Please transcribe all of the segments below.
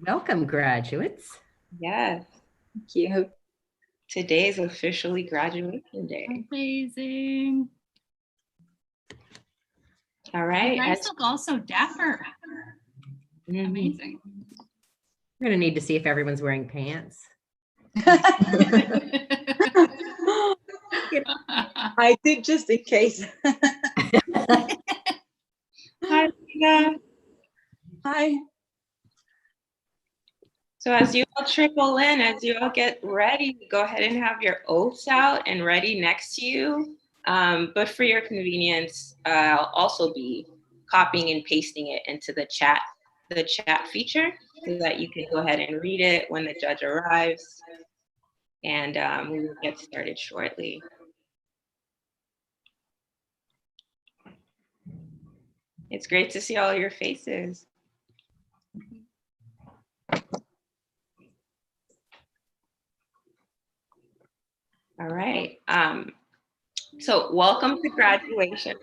Welcome, graduates. Yes, thank you. Today is officially graduation day. Amazing. All right. You guys look all so dapper. Amazing. We're going to need to see if everyone's wearing pants. I did, just in case. Hi, Lina. Hi. So as you all trickle in, as you all get ready, go ahead and have your oaths out and ready next to you. But for your convenience, I'll also be copying and pasting it into the chat feature so that you can go ahead and read it when the judge arrives. And we will get started shortly. It's great to see all your faces. All right. So welcome to graduation.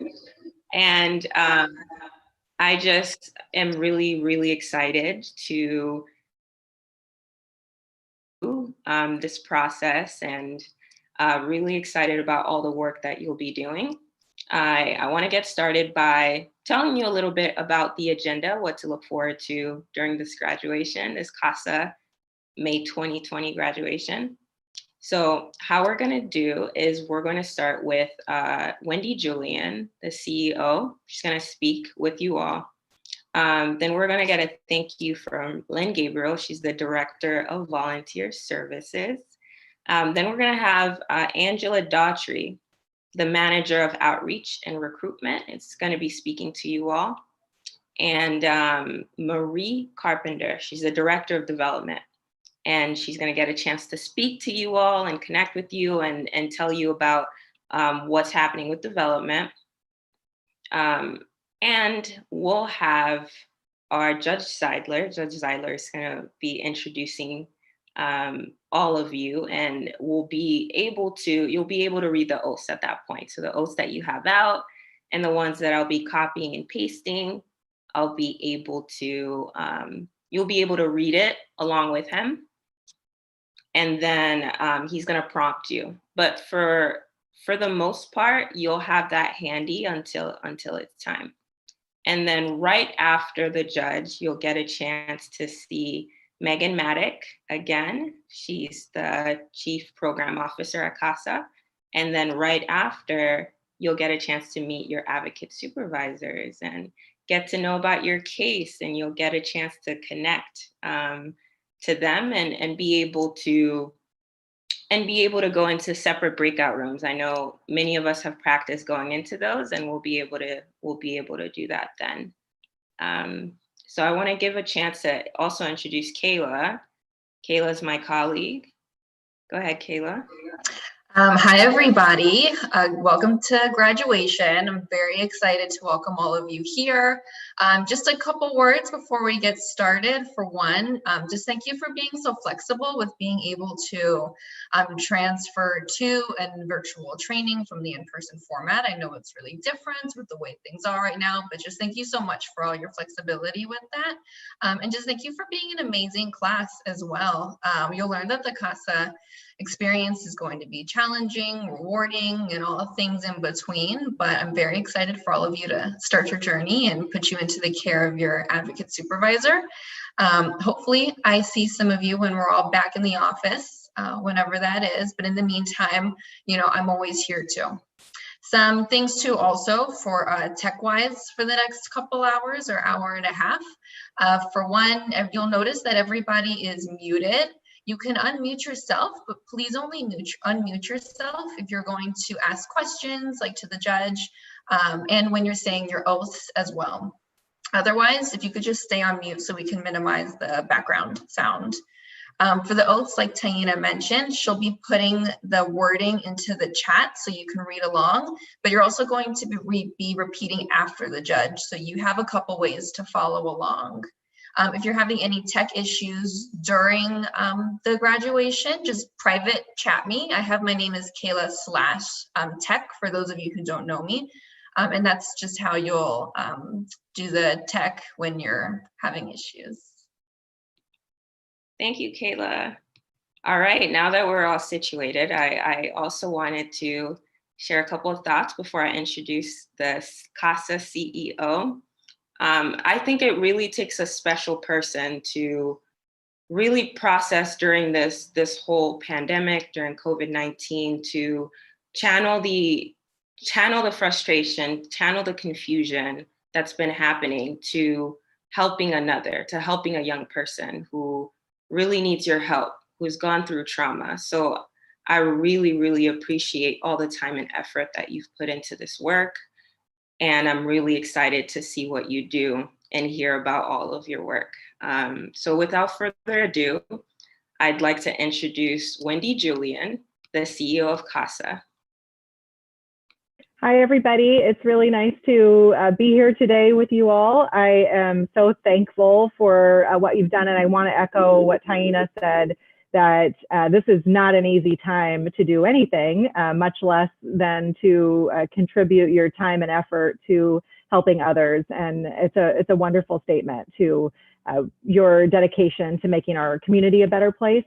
And I just am really, really excited to do this process and really excited about all the work that you'll be doing. I want to get started by telling you a little bit about the agenda, what to look forward to during this graduation, this CASA May 2020 graduation. So how we're going to do is we're going to start with Wendy Julian, the CEO. She's going to speak with you all. Then we're going to get a thank you from Lynn Gabriel. She's the Director of Volunteer Services. Then we're going to have Angela Daughtry, the Manager of Outreach and Recruitment. It's going to be speaking to you all. And Marie Carpenter, she's the Director of Development. And she's going to get a chance to speak to you all and connect with you and tell you about what's happening with development. And we'll have our Judge Zeidler. Judge Zeidler is going to be introducing all of you, and you'll be able to read the oaths at that point. So the oaths that you have out and the ones that I'll be copying and pasting, you'll be able to read it along with him. And then he's going to prompt you. But for the most part, you'll have that handy until it's time. And then right after the judge, you'll get a chance to see Megan Maddock again. She's the Chief Program Officer at CASA. And then right after, you'll get a chance to meet your advocate supervisors and get to know about your case, and you'll get a chance to connect to them and be able to go into separate breakout rooms. I know many of us have practiced going into those, and we'll be able to do that then. So I want to give a chance to also introduce Kayla. Kayla's my colleague. Go ahead, Kayla. Hi, everybody. Welcome to graduation. I'm very excited to welcome all of you here. Just a couple words before we get started. For one, just thank you for being so flexible with being able to transfer to and virtual training from the in-person format. I know it's really different with the way things are right now, but just thank you so much for all your flexibility with that. And just thank you for being an amazing class as well. You'll learn that the CASA experience is going to be challenging, rewarding, and all the things in between, but I'm very excited for all of you to start your journey and put you into the care of your advocate supervisor. Hopefully I see some of you when we're all back in the office, whenever that is, but in the meantime, I'm always here too. Some things too also for tech-wise for the next couple hours or hour and a half. For one, you'll notice that everybody is muted. You can unmute yourself, but please only unmute yourself if you're going to ask questions, like to the judge, and when you're saying your oaths as well. Otherwise, if you could just stay on mute so we can minimize the background sound. For the oaths, like Taina mentioned, she'll be putting the wording into the chat so you can read along, but you're also going to be repeating after the judge, so you have a couple ways to follow along. If you're having any tech issues during the graduation, just private chat me. I have my name is Kayla/tech for those of you who don't know me. And that's just how you'll do the tech when you're having issues. Thank you, Kayla. All right, now that we're all situated, I also wanted to share a couple of thoughts before I introduce the CASA CEO. I think it really takes a special person to really process during this whole pandemic, during COVID-19, to channel the frustration, channel the confusion that's been happening to helping another, to helping a young person who really needs your help, who's gone through trauma. So I really, really appreciate all the time and effort that you've put into this work. And I'm really excited to see what you do and hear about all of your work. So without further ado, I'd like to introduce Wendy Julian, the CEO of CASA. Hi, everybody. It's really nice to be here today with you all. I am so thankful for what you've done, and I want to echo what Taina said, that this is not an easy time to do anything, much less than to contribute your time and effort to helping others. And it's a wonderful statement to your dedication to making our community a better place.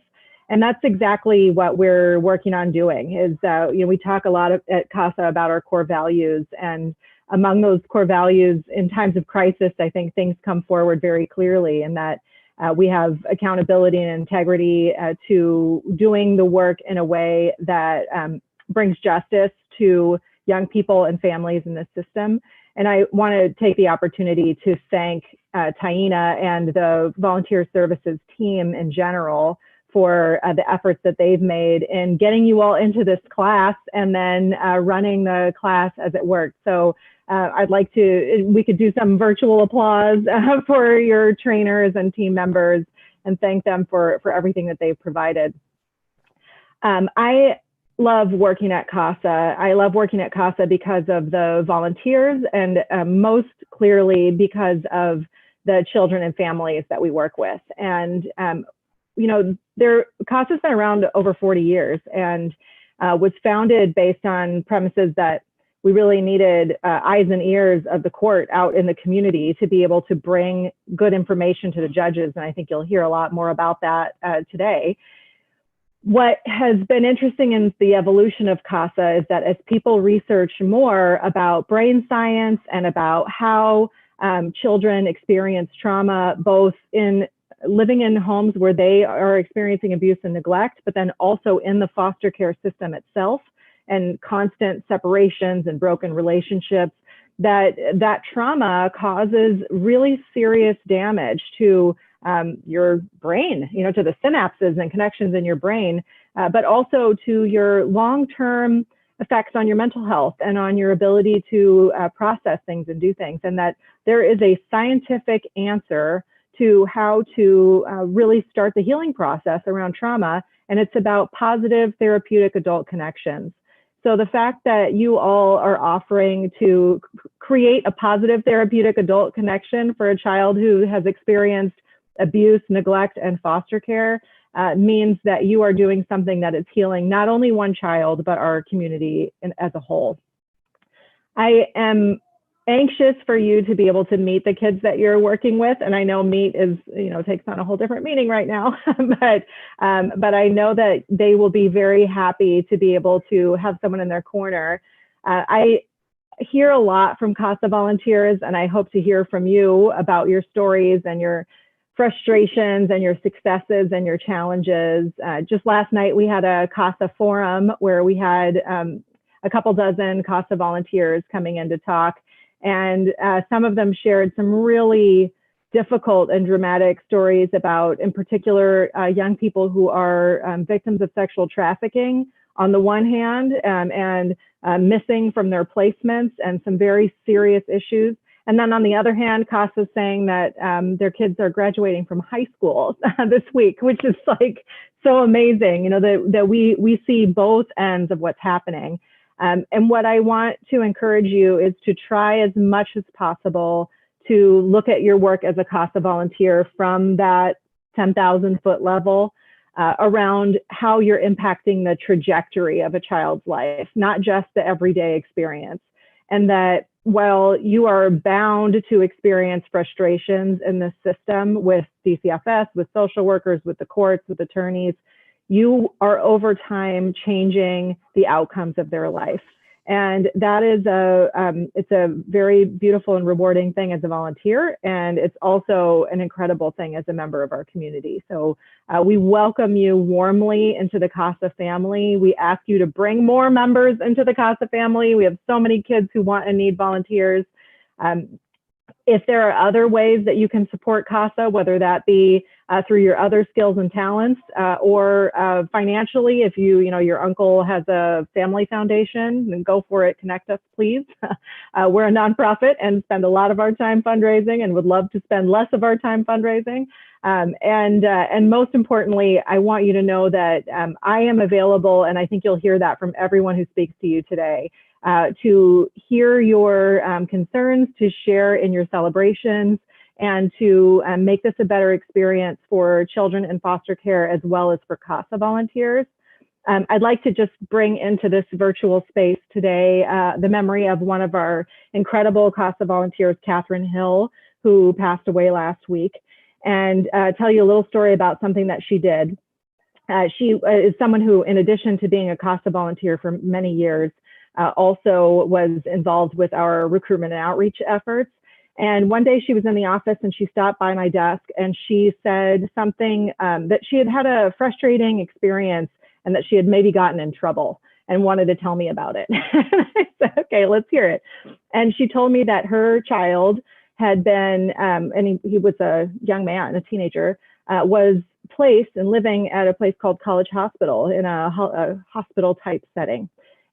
And that's exactly what we're working on doing. Is we talk a lot at CASA about our core values, and among those core values, in times of crisis, I think things come forward very clearly, and that we have accountability and integrity to doing the work in a way that brings justice to young people and families in this system. And I want to take the opportunity to thank Taina and the volunteer services team in general for the efforts that they've made in getting you all into this class and then running the class as it worked. So I'd like we could do some virtual applause for your trainers and team members and thank them for everything that they've provided. I love working at CASA. I love working at CASA because of the volunteers, and most clearly because of the children and families that we work with. And CASA's been around over 40 years and was founded based on premises that we really needed eyes and ears of the court out in the community to be able to bring good information to the judges. And I think you'll hear a lot more about that today. What has been interesting in the evolution of CASA is that as people research more about brain science and about how children experience trauma, both in living in homes where they are experiencing abuse and neglect, but then also in the foster care system itself, and constant separations and broken relationships, that trauma causes really serious damage to your brain, to the synapses and connections in your brain, but also to your long-term effects on your mental health and on your ability to process things and do things. And that there is a scientific answer to how to really start the healing process around trauma, and it's about positive therapeutic adult connections. So the fact that you all are offering to create a positive therapeutic adult connection for a child who has experienced abuse, neglect, and foster care means that you are doing something that is healing not only one child, but our community as a whole. I am anxious for you to be able to meet the kids that you're working with. And I know meet is, takes on a whole different meaning right now, but I know that they will be very happy to be able to have someone in their corner. I hear a lot from CASA volunteers, and I hope to hear from you about your stories and your frustrations and your successes and your challenges. Just last night, we had a CASA forum where we had a couple dozen CASA volunteers coming in to talk. And some of them shared some really difficult and dramatic stories about, in particular, young people who are victims of sexual trafficking on the one hand, and missing from their placements, and some very serious issues. And then on the other hand, CASA is saying that their kids are graduating from high school this week, which is like so amazing, that we see both ends of what's happening. And what I want to encourage you is to try as much as possible to look at your work as a CASA volunteer from that 10,000 foot level around how you're impacting the trajectory of a child's life, not just the everyday experience. And that while you are bound to experience frustrations in the system with DCFS, with social workers, with the courts, with attorneys, you are over time changing the outcomes of their life. And that is it's a very beautiful and rewarding thing as a volunteer. And it's also an incredible thing as a member of our community. So we welcome you warmly into the CASA family. We ask you to bring more members into the CASA family. We have so many kids who want and need volunteers. If there are other ways that you can support CASA, whether that be through your other skills and talents or financially, if your uncle has a family foundation, then go for it. Connect us, please. We're a nonprofit and spend a lot of our time fundraising and would love to spend less of our time fundraising. And most importantly, I want you to know that I am available, and I think you'll hear that from everyone who speaks to you today, to hear your concerns, to share in your celebrations, and to make this a better experience for children in foster care as well as for CASA volunteers. I'd like to just bring into this virtual space today the memory of one of our incredible CASA volunteers, Catherine Hill, who passed away last week, and tell you a little story about something that she did. She is someone who, in addition to being a CASA volunteer for many years, also was involved with our recruitment and outreach efforts. And one day she was in the office and she stopped by my desk and she said something that she had had a frustrating experience and that she had maybe gotten in trouble and wanted to tell me about it. I said, okay, let's hear it. And she told me that her child had been, and he was a young man, a teenager, was placed and living at a place called College Hospital in a hospital type setting.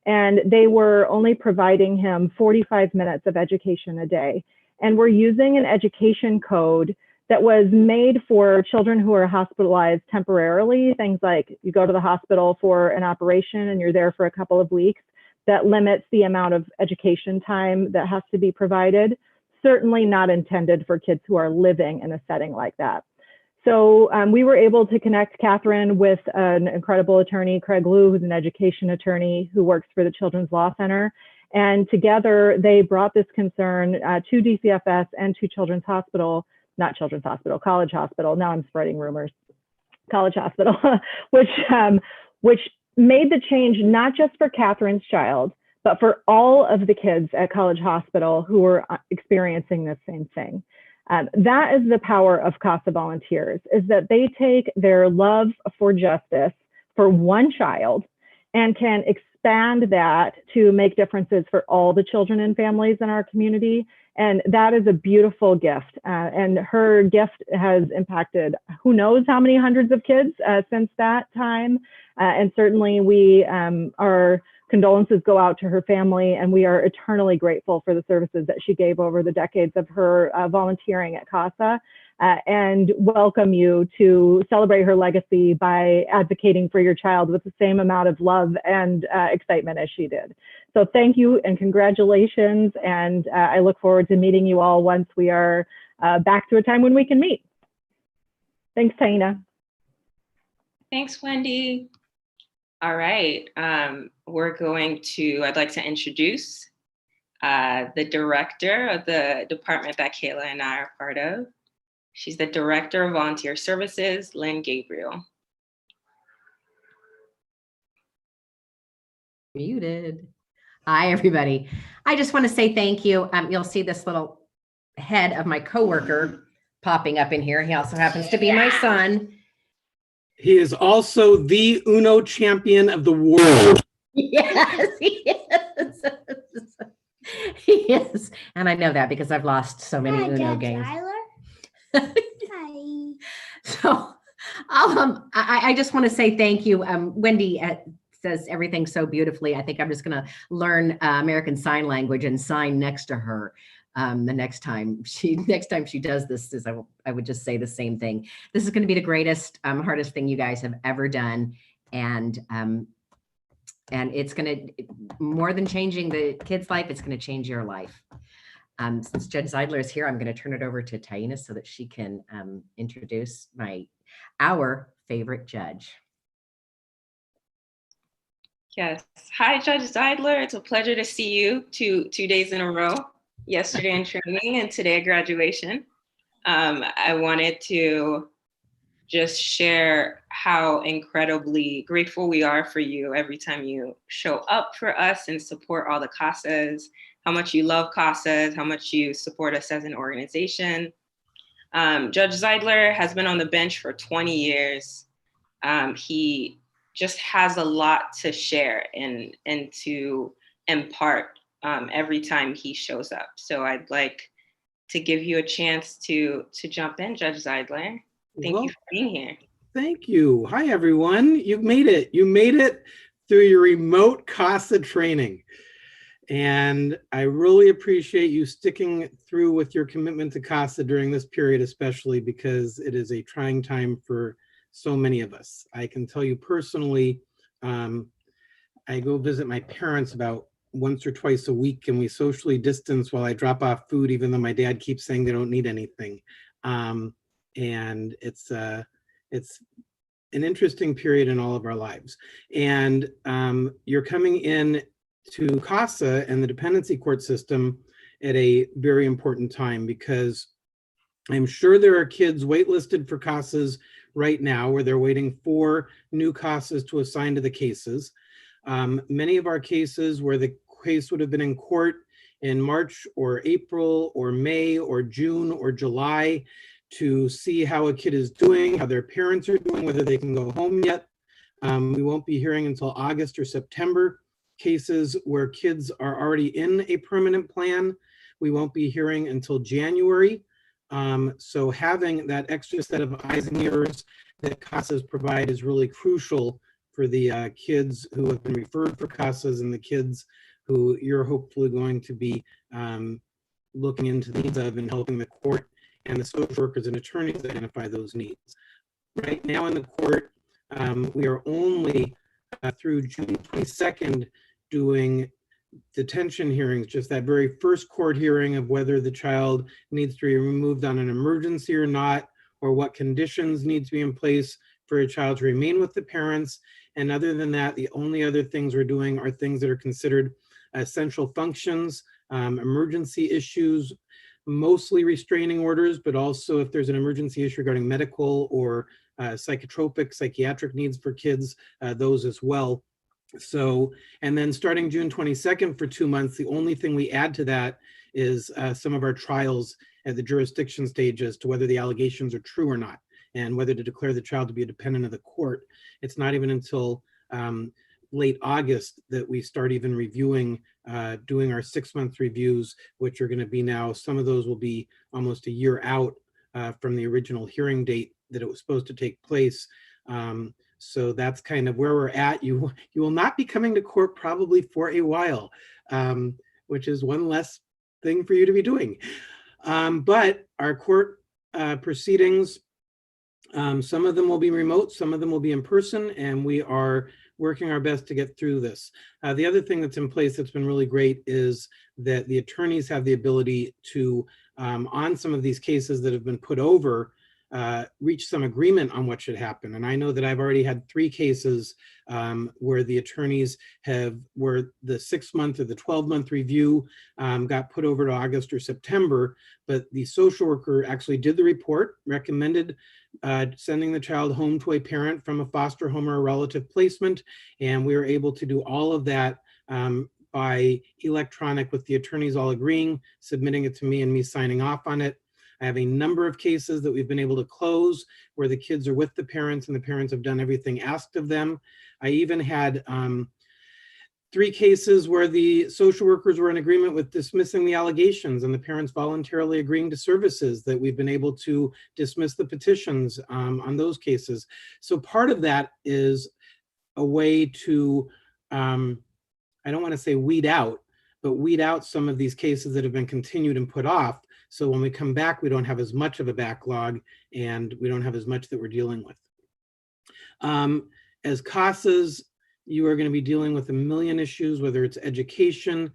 And they were only providing him 45 minutes of education a day. And we're using an education code that was made for children who are hospitalized temporarily. Things like you go to the hospital for an operation and you're there for a couple of weeks. That limits the amount of education time that has to be provided. Certainly not intended for kids who are living in a setting like that. So we were able to connect Catherine with an incredible attorney, Craig Liu, who's an education attorney who works for the Children's Law Center. And together they brought this concern to DCFS and to Children's Hospital, not Children's Hospital, College Hospital. Now I'm spreading rumors. College Hospital, which made the change not just for Catherine's child, but for all of the kids at College Hospital who were experiencing the same thing. That is the power of CASA volunteers, is that they take their love for justice for one child and can expand that to make differences for all the children and families in our community. And that is a beautiful gift. And her gift has impacted who knows how many hundreds of kids since that time. And certainly our condolences go out to her family, and we are eternally grateful for the services that she gave over the decades of her volunteering at CASA, and welcome you to celebrate her legacy by advocating for your child with the same amount of love and excitement as she did. So thank you and congratulations, and I look forward to meeting you all once we are back to a time when we can meet. Thanks, Taina. Thanks, Wendy. All right, I'd like to introduce the director of the department that Kayla and I are part of. She's the Director of Volunteer Services, Lynn Gabriel. Muted. Hi, everybody. I just want to say thank you. You'll see this little head of my coworker popping up in here. He also happens to be my son. He is also the Uno champion of the world. Yes, he is. He is. And I know that because I've lost so many Uno games. Hi. So I just want to say thank you. Wendy says everything so beautifully. I think I'm just going to learn American Sign Language and sign next to her. The next time she does this, I would just say the same thing. This is going to be the greatest, hardest thing you guys have ever done. And it's going to, more than changing the kid's life, it's going to change your life. Since Judge Zeidler is here, I'm going to turn it over to Taina so that she can introduce our favorite judge. Yes. Hi, Judge Zeidler. It's a pleasure to see you two days in a row. yesterday in training and today at graduation. I wanted to just share how incredibly grateful we are for you every time you show up for us and support all the CASAs, how much you love CASAs, how much you support us as an organization. Judge Zeidler has been on the bench for 20 years. He just has a lot to share and to impart every time he shows up. So I'd like to give you a chance to jump in, Judge Zeidler. Thank you for being here. Thank you. Hi, everyone. You've made it. You made it through your remote CASA training. And I really appreciate you sticking through with your commitment to CASA during this period, especially because it is a trying time for so many of us. I can tell you personally, I go visit my parents about once or twice a week, and we socially distance while I drop off food, even though my dad keeps saying they don't need anything. And it's an interesting period in all of our lives. And you're coming in to CASA and the dependency court system at a very important time, because I'm sure there are kids waitlisted for CASAs right now where they're waiting for new CASAs to assign to the cases. Many of our cases where the case would have been in court in March or April or May or June or July to see how a kid is doing, how their parents are doing, whether they can go home yet. We won't be hearing until August or September. Cases where kids are already in a permanent plan, we won't be hearing until January. So having that extra set of eyes and ears that CASAs provide is really crucial for the kids who have been referred for CASAs and the kids who you're hopefully going to be looking into the needs of and helping the court and the social workers and attorneys identify those needs. Right now in the court, we are only through June 22nd doing detention hearings, just that very first court hearing of whether the child needs to be removed on an emergency or not, or what conditions need to be in place for a child to remain with the parents. And other than that, the only other things we're doing are things that are considered essential functions, emergency issues, mostly restraining orders, but also if there's an emergency issue regarding medical or psychotropic, psychiatric needs for kids, those as well. So, and then starting June 22nd for 2 months, the only thing we add to that is some of our trials at the jurisdiction stage as to whether the allegations are true or not, and whether to declare the child to be a dependent of the court. It's not even until late August that we start even reviewing, doing our 6-month reviews, which are going to be now, some of those will be almost a year out from the original hearing date that it was supposed to take place. So that's kind of where we're at. You will not be coming to court probably for a while, which is one less thing for you to be doing. But our court proceedings, some of them will be remote, some of them will be in person, and we are working our best to get through this. The other thing that's in place that's been really great is that the attorneys have the ability to, on some of these cases that have been put over, reach some agreement on what should happen. And I know that I've already had 3 cases where the attorneys where the 6-month or the 12-month review got put over to August or September, but the social worker actually did the report, recommended sending the child home to a parent from a foster home or a relative placement. And we were able to do all of that by electronic, with the attorneys all agreeing, submitting it to me and me signing off on it. I have a number of cases that we've been able to close where the kids are with the parents and the parents have done everything asked of them. I even had 3 cases where the social workers were in agreement with dismissing the allegations and the parents voluntarily agreeing to services, that we've been able to dismiss the petitions on those cases. So part of that is a way to, I don't want to say weed out, but weed out some of these cases that have been continued and put off. So when we come back, we don't have as much of a backlog and we don't have as much that we're dealing with. As CASAs, you are going to be dealing with a million issues, whether it's education,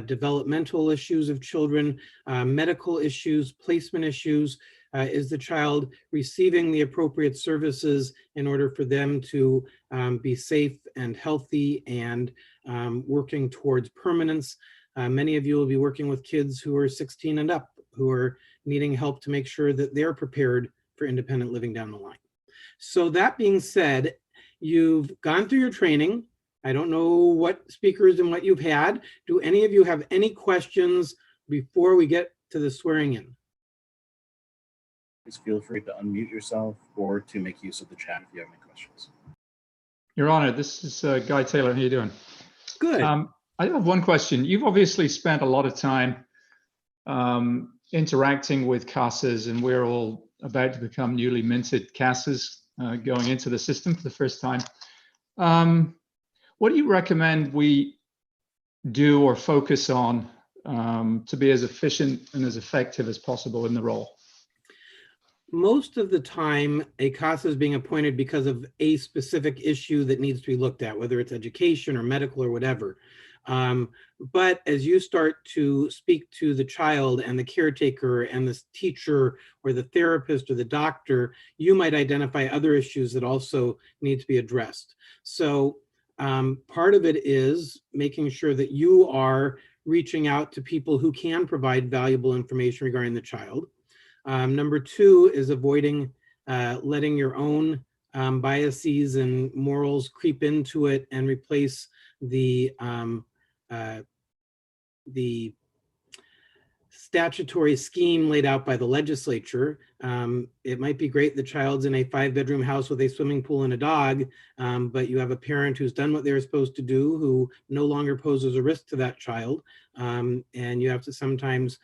developmental issues of children, medical issues, placement issues. Is the child receiving the appropriate services in order for them to be safe and healthy and working towards permanence? Many of you will be working with kids who are 16 and up, who are needing help to make sure that they're prepared for independent living down the line. So that being said, you've gone through your training. I don't know what speakers and what you've had. Do any of you have any questions before we get to the swearing in? Please feel free to unmute yourself or to make use of the chat if you have any questions. Your Honor, this is Guy Taylor. How you doing? Good. I have one question. You've obviously spent a lot of time interacting with CASAs, and we're all about to become newly minted CASAs going into the system for the first time. What do you recommend we do or focus on to be as efficient and as effective as possible in the role? Most of the time, a CASA is being appointed because of a specific issue that needs to be looked at, whether it's education or medical or whatever. But as you start to speak to the child and the caretaker and the teacher or the therapist or the doctor, you might identify other issues that also need to be addressed. So part of it is making sure that you are reaching out to people who can provide valuable information regarding the child. Number two is avoiding letting your own biases and morals creep into it and replace the statutory scheme laid out by the legislature. It might be great the child's in a 5-bedroom house with a swimming pool and a dog, but you have a parent who's done what they were supposed to do, who no longer poses a risk to that child. And you have to sometimes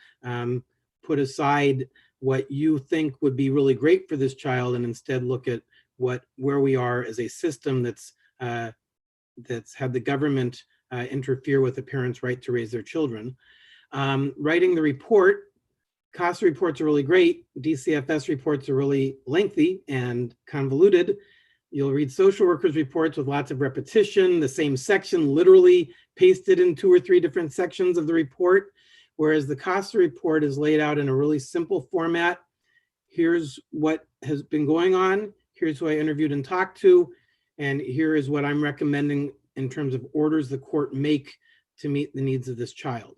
put aside what you think would be really great for this child and instead look at where we are as a system that's had the government interfere with the parents' right to raise their children. Writing the report, CASA reports are really great. DCFS reports are really lengthy and convoluted. You'll read social workers' reports with lots of repetition, the same section literally pasted in 2 or 3 different sections of the report, whereas the CASA report is laid out in a really simple format. Here's what has been going on. Here's who I interviewed and talked to. And here is what I'm recommending in terms of orders the court make to meet the needs of this child.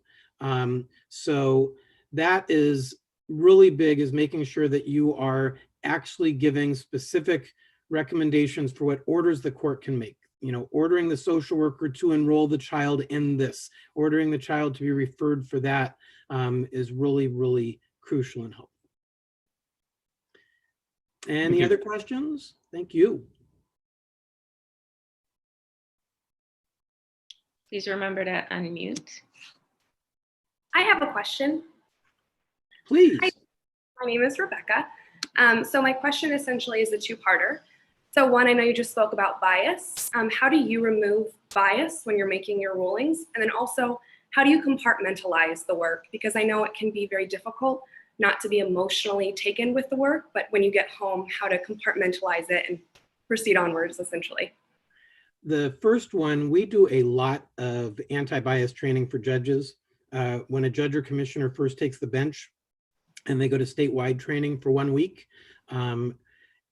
So that is really big, is making sure that you are actually giving specific recommendations for what orders the court can make. You know, ordering the social worker to enroll the child in this, ordering the child to be referred for that is really, really crucial and helpful. Any other questions? Thank you. Please remember to unmute. I have a question. Please. Hi, my name is Rebecca. So my question essentially is a 2-parter. So one, I know you just spoke about bias. How do you remove bias when you're making your rulings? And then also, how do you compartmentalize the work? Because I know it can be very difficult not to be emotionally taken with the work, but when you get home, how to compartmentalize it and proceed onwards, essentially. The first one, we do a lot of anti-bias training for judges. When a judge or commissioner first takes the bench and they go to statewide training for 1 week,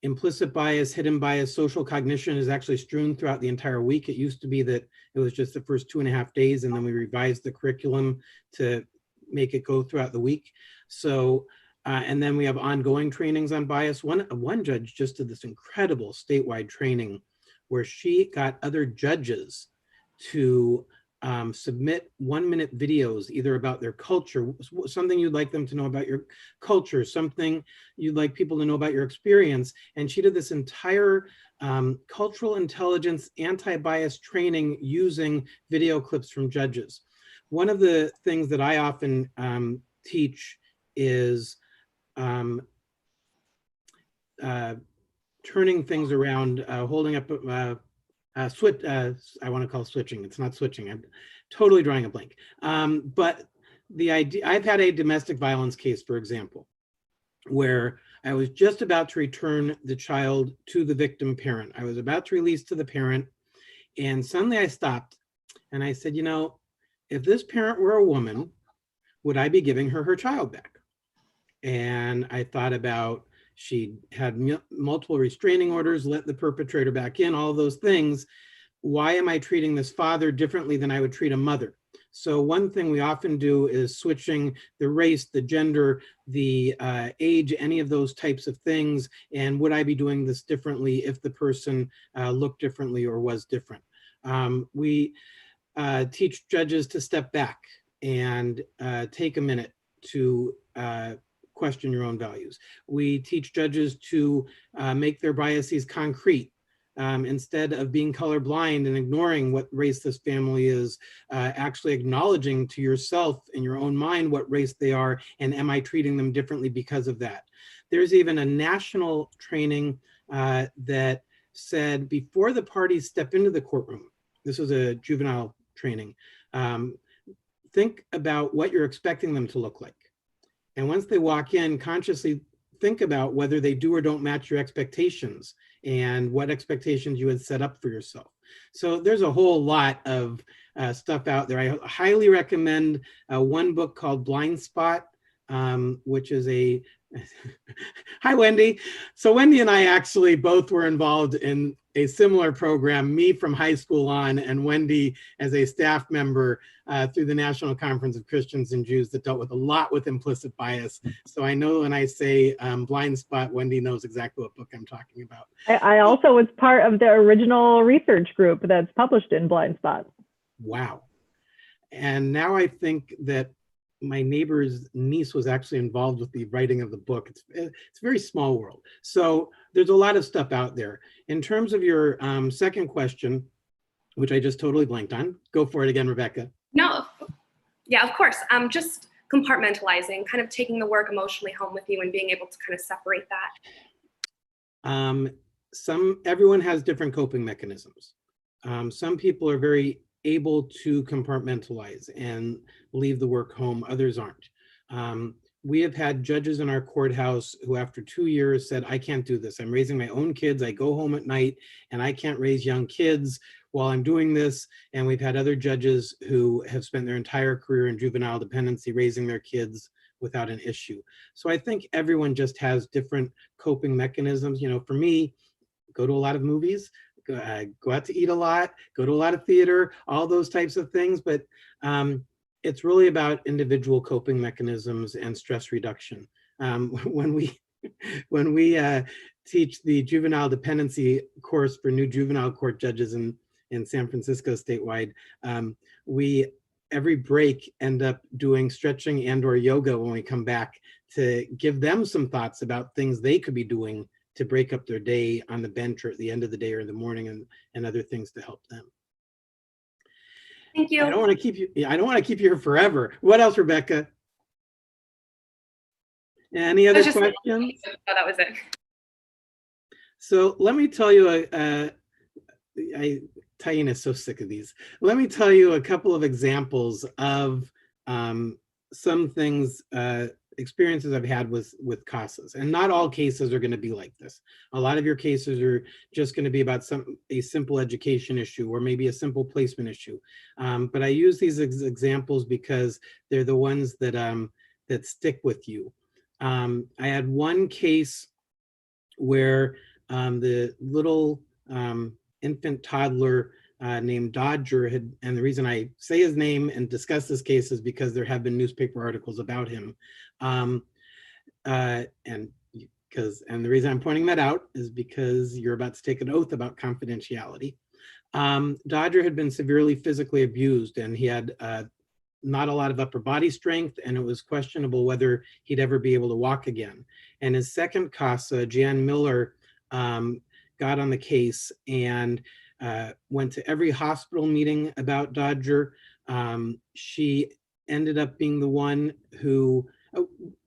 implicit bias, hidden bias, social cognition is actually strewn throughout the entire week. It used to be that it was just the first 2.5 days, and then we revised the curriculum to make it go throughout the week. So, and then we have ongoing trainings on bias. One judge just did this incredible statewide training where she got other judges to submit 1-minute videos, either about their culture, something you'd like them to know about your culture, something you'd like people to know about your experience. And she did this entire cultural intelligence, anti-bias training using video clips from judges. One of the things that I often teach is turning things around, holding up switch, I want to call switching. It's not switching. I'm totally drawing a blank. But the idea, I've had a domestic violence case, for example, where I was just about to return the child to the victim parent. I was about to release to the parent, and suddenly I stopped and I said, you know, if this parent were a woman, would I be giving her her child back? And I thought about, she had multiple restraining orders, let the perpetrator back in, all of those things. Why am I treating this father differently than I would treat a mother? So one thing we often do is switching the race, the gender, the age, any of those types of things. And would I be doing this differently if the person looked differently or was different? We teach judges to step back and take a minute to question your own values. We teach judges to make their biases concrete. Instead of being colorblind and ignoring what race this family is, actually acknowledging to yourself in your own mind what race they are, and am I treating them differently because of that? There's even a national training that said before the parties step into the courtroom, this was a juvenile training, think about what you're expecting them to look like. And once they walk in, consciously think about whether they do or don't match your expectations and what expectations you had set up for yourself. So there's a whole lot of stuff out there. I highly recommend one book called Blind Spot, which is a, hi Wendy. So Wendy and I actually both were involved in a similar program, me from high school on, and Wendy as a staff member through the National Conference of Christians and Jews that dealt with a lot with implicit bias. So I know when I say Blind Spot, Wendy knows exactly what book I'm talking about. I also was part of the original research group that's published in Blind Spot. Wow. And now I think that my neighbor's niece was actually involved with the writing of the book. It's a very small world. So there's a lot of stuff out there. In terms of your second question, which I just totally blanked on, go for it again, Rebecca. No, yeah, of course. Just compartmentalizing, kind of taking the work emotionally home with you and being able to kind of separate that. Everyone has different coping mechanisms. Some people are very able to compartmentalize and leave the work home, others aren't. We have had judges in our courthouse who after 2 years said, I can't do this. I'm raising my own kids. I go home at night and I can't raise young kids while I'm doing this. And we've had other judges who have spent their entire career in juvenile dependency raising their kids without an issue. So I think everyone just has different coping mechanisms. You know, for me, go to a lot of movies, go out to eat a lot, go to a lot of theater, all those types of things. But it's really about individual coping mechanisms and stress reduction. When we teach the juvenile dependency course for new juvenile court judges in San Francisco statewide, we every break end up doing stretching and or yoga when we come back to give them some thoughts about things they could be doing to break up their day on the bench or at the end of the day or in the morning, and other things to help them. Thank you. I don't want to keep you. I don't want to keep you here forever. What else, Rebecca? Any other questions? Oh, that was it. So let me tell you, Tayyin is so sick of these. Let me tell you a couple of examples of some things, experiences I've had with CASAs. And not all cases are going to be like this. A lot of your cases are just going to be about a simple education issue or maybe a simple placement issue. But I use these examples because they're the ones that that stick with you. I had one case where the little infant toddler named Daughtry had, and the reason I say his name and discuss this case is because there have been newspaper articles about him. And the reason I'm pointing that out is because you're about to take an oath about confidentiality. Daughtry had been severely physically abused, and he had not a lot of upper body strength, and it was questionable whether he'd ever be able to walk again. And his second CASA, Jan Miller, got on the case and went to every hospital meeting about Daughtry. She ended up being the one who,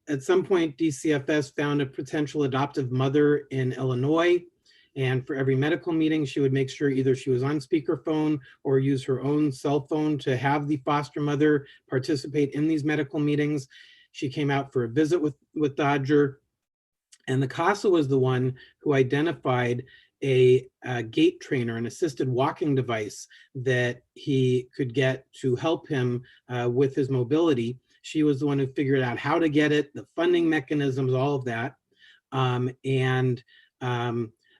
at some point, DCFS found a potential adoptive mother in Illinois. And for every medical meeting, she would make sure either she was on speakerphone or use her own cell phone to have the foster mother participate in these medical meetings. She came out for a visit with Daughtry. And the CASA was the one who identified a gait trainer, an assisted walking device that he could get to help him with his mobility. She was the one who figured out how to get it, the funding mechanisms, all of that.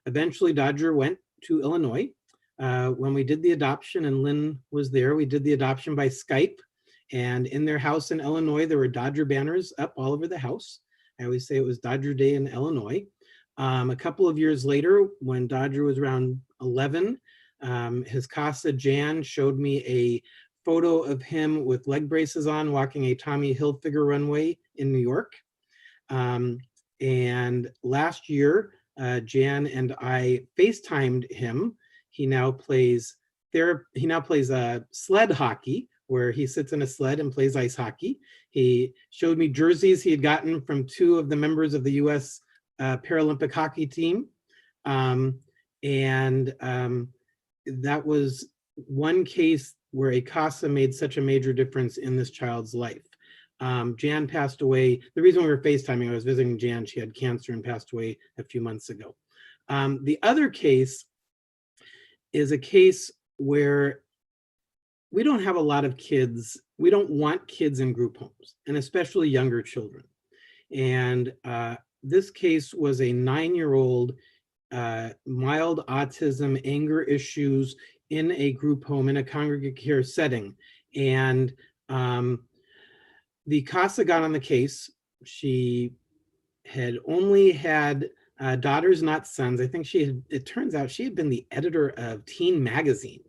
Eventually Daughtry went to Illinois. When we did the adoption and Lynn was there, we did the adoption by Skype. And in their house in Illinois, there were Dodger banners up all over the house. I always say it was Dodger Day in Illinois. A couple of years later, when Dodger was around 11, his CASA, Jan, showed me a photo of him with leg braces on walking a Tommy Hilfiger runway in New York. And last year, Jan and I FaceTimed him. He now plays sled hockey, where he sits in a sled and plays ice hockey. He showed me jerseys he had gotten from 2 of the members of the U.S. Paralympic hockey team. That was one case where a CASA made such a major difference in this child's life. Jan passed away. The reason we were FaceTiming, I was visiting Jan. She had cancer and passed away a few months ago. The other case is a case where we don't have a lot of kids. We don't want kids in group homes, and especially younger children. And this case was a 9-year-old, mild autism, anger issues in a group home in a congregate care setting. And the CASA got on the case. She had only had daughters, not sons. I think it turns out she had been the editor of Teen Magazine.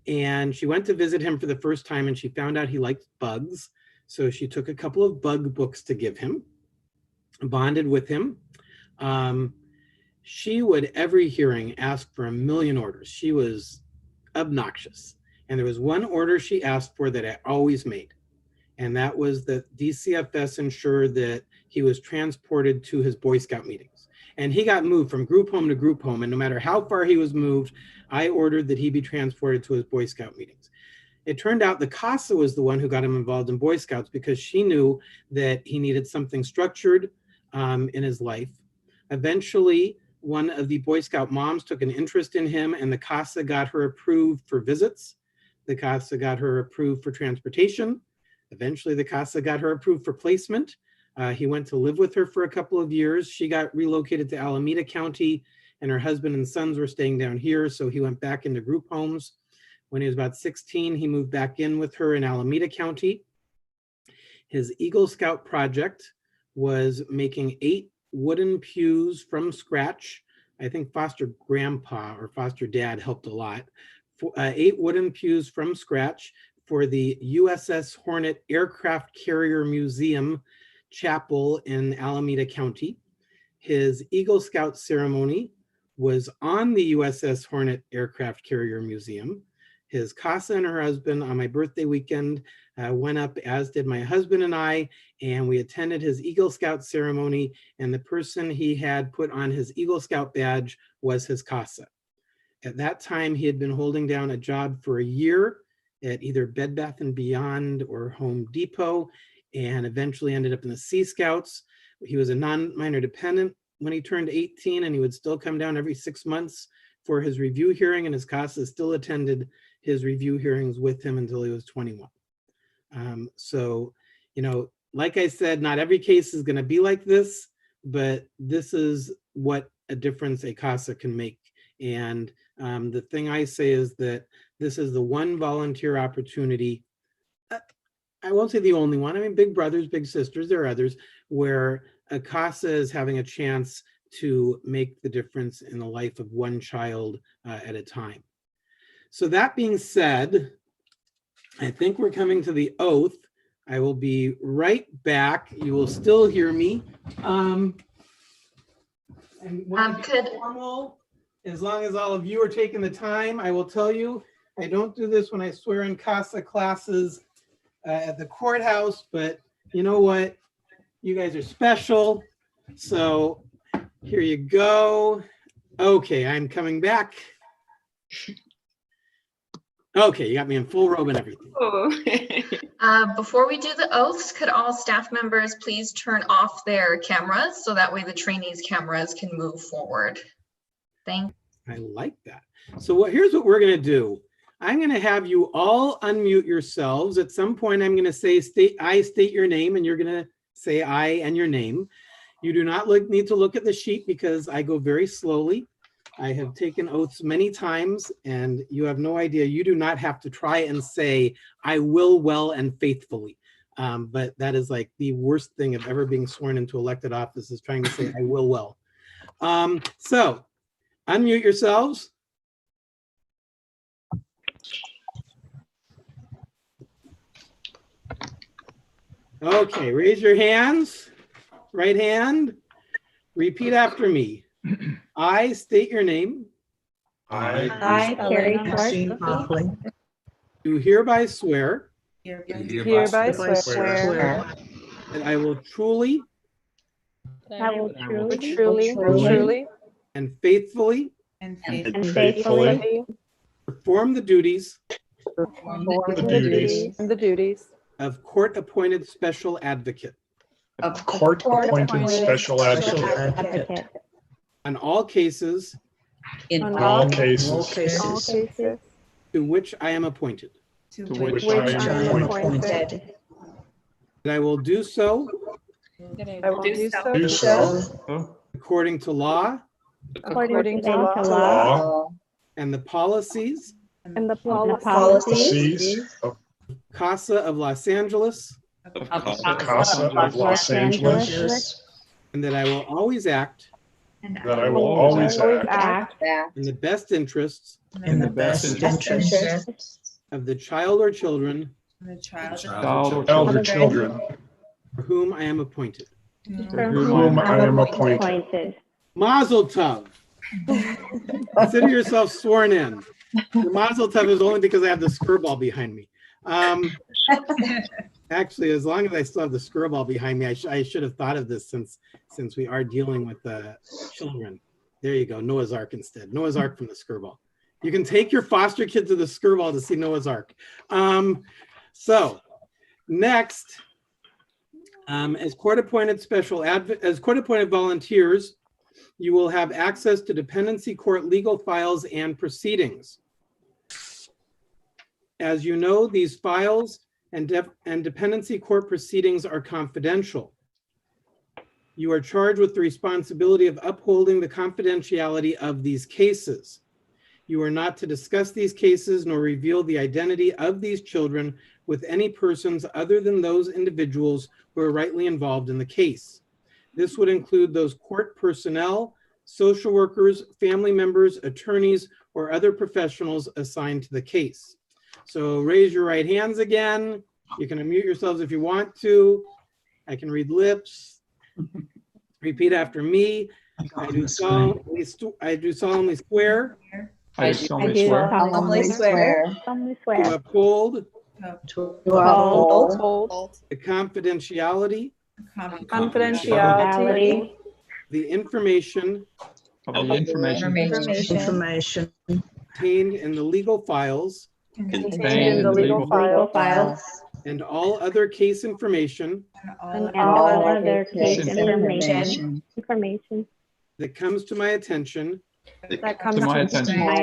And she went to visit him for the first time, and she found out he liked bugs. So she took a couple of bug books to give him, bonded with him. She would, every hearing, ask for 1 million orders. She was obnoxious. And there was one order she asked for that I always made. And that was that DCFS ensured that he was transported to his Boy Scout meetings. And he got moved from group home to group home. And no matter how far he was moved, I ordered that he be transported to his Boy Scout meetings. It turned out the CASA was the one who got him involved in Boy Scouts, because she knew that he needed something structured in his life. Eventually, one of the Boy Scout moms took an interest in him, and the CASA got her approved for visits. The CASA got her approved for transportation. Eventually, the CASA got her approved for placement. He went to live with her for a couple of years. She got relocated to Alameda County, and her husband and sons were staying down here, so he went back into group homes. When he was about 16, he moved back in with her in Alameda County. His Eagle Scout project was making 8 wooden pews from scratch. I think foster grandpa or foster dad helped a lot. 8 wooden pews from scratch for the USS Hornet Aircraft Carrier Museum Chapel in Alameda County. His Eagle Scout ceremony was on the USS Hornet Aircraft Carrier Museum. His CASA and her husband on my birthday weekend went up, as did my husband and I, and we attended his Eagle Scout ceremony, and the person he had put on his Eagle Scout badge was his CASA. At that time, he had been holding down a job for a year at either Bed Bath & Beyond or Home Depot, and eventually ended up in the Sea Scouts. He was a non-minor dependent when he turned 18, and he would still come down every 6 months for his review hearing, and his CASA still attended his review hearings with him until he was 21. So, you know, like I said, not every case is going to be like this, but this is what a difference a CASA can make. And the thing I say is that this is the one volunteer opportunity. I won't say the only one. I mean, big brothers, big sisters, there are others where a CASA is having a chance to make the difference in the life of one child at a time. So that being said, I think we're coming to the oath. I will be right back. You will still hear me. Formal, as long as all of you are taking the time, I will tell you, I don't do this when I swear in CASA classes at the courthouse, but you know what? You guys are special. So here you go. Okay, I'm coming back. Okay, you got me in full robe and everything. Before we do the oaths, could all staff members please turn off their cameras so that way the trainees' cameras can move forward? Thank you. I like that. So here's what we're going to do. I'm going to have you all unmute yourselves. At some point, I'm going to say, state your name, and you're going to say I and your name. You do not need to look at the sheet because I go very slowly. I have taken oaths many times, and you have no idea. You do not have to try and say, I will well and faithfully. But that is like the worst thing of ever being sworn into elected office, is trying to say, I will well. So unmute yourselves. Okay, raise your hands. Right hand. Repeat after me. I state your name. I, Carrie Christine Hockley, Do hereby swear hereby swear that I will truly I will truly and faithfully and faithfully perform the duties perform the duties of court-appointed special advocate of court-appointed special advocate on all cases in on all all cases to which I am appointed. to which I am appointed. That I will do so I will Do so according to law according to law law and the policies and the policies policies of CASA of Los Angeles, CASA of Los Angeles, and that I will always act that I will always act in the best interests in the best interest of the child or children elder children for whom I am appointed. for whom I am appointed. Mazel tov. Consider yourself sworn in. The mazel tov is only because I have the skirball behind me. Actually, as long as I still have the skirball behind me, I should have thought of this since we are dealing with the children. There you go, Noah's Ark instead. Noah's Ark from the skirball. You can take your foster kid to the skirball to see Noah's Ark. So next, as court-appointed volunteers, you will have access to dependency court legal files and proceedings. As you know, these files and dependency court proceedings are confidential. You are charged with the responsibility of upholding the confidentiality of these cases. You are not to discuss these cases nor reveal the identity of these children with any persons other than those individuals who are rightly involved in the case. This would include those court personnel, social workers, family members, attorneys, or other professionals assigned to the case. So raise your right hands again. You can unmute yourselves if you want to. I can read lips. Repeat after me. I do solemnly swear I solemnly swear to uphold to the confidentiality, the information of the information contained in the legal files contained in the legal files and all other case information and all other case information that comes to my attention that comes to my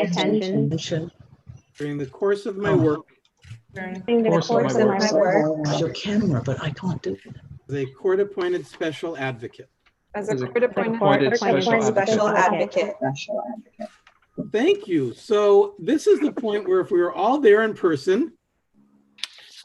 attention during the course of my work during the course of my work your camera, but I can't do it. as a court-appointed special advocate. as a court-appointed special advocate. Thank you. So this is the point where if we were all there in person,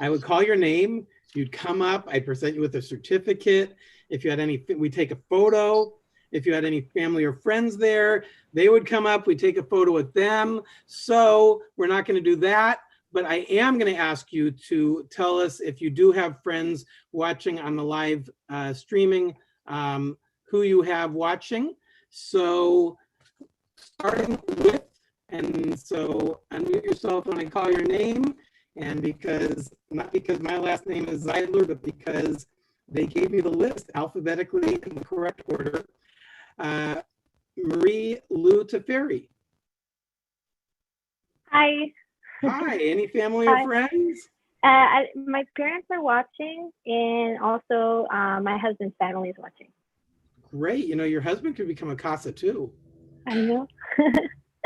I would call your name, you'd come up, I'd present you with a certificate. If you had any, we take a photo. If you had any family or friends there, they would come up, we take a photo with them. So we're not going to do that, but I am going to ask you to tell us if you do have friends watching on the live streaming, who you have watching. So starting with, and so unmute yourself when I call your name, and not because my last name is Zeidler, but because they gave me the list alphabetically in the correct order. Marie Lou Teferi. Hi. Hi, any family or friends? My parents are watching, and also my husband's family is watching. Great. You know, your husband could become a CASA too. I know.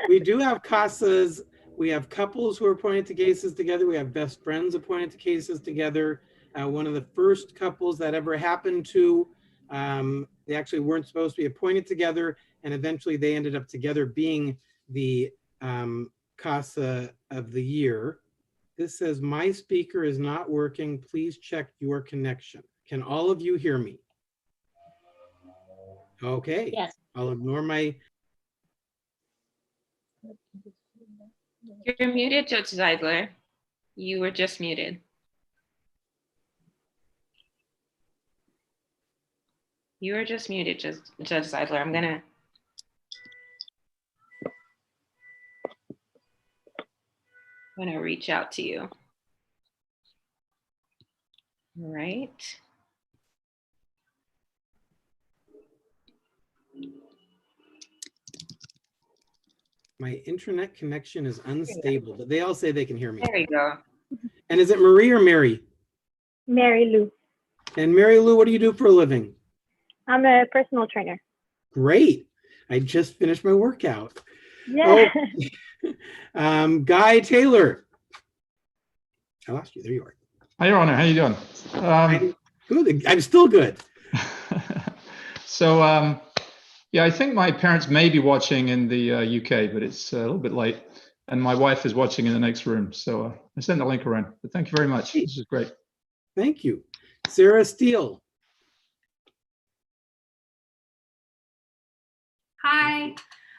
We do have CASAs. We have couples who are appointed to cases together. We have best friends appointed to cases together. One of the first couples that ever happened to, they actually weren't supposed to be appointed together, and eventually they ended up together being the CASA of the year. This says, my speaker is not working. Please check your connection. Can all of you hear me? Okay. Yes. I'll ignore my. You're muted, Judge Zeidler. You were just muted. You were just muted, Judge Zeidler. I'm gonna. Reach out to you. All right. My internet connection is unstable, but they all say they can hear me. There we go. And is it Marie or Mary? Mary Lou. And Mary Lou, what do you do for a living? I'm a personal trainer. Great. I just finished my workout. Yeah. Oh. Guy Taylor. I lost you. There you are. Hi, Your Honor. How you doing? Good. I'm still good. So, yeah, I think my parents may be watching in the UK, but it's a little bit late. And my wife is watching in the next room. So I sent the link around. But thank you very much. This is great. Thank you. Sarah Steele. Hi.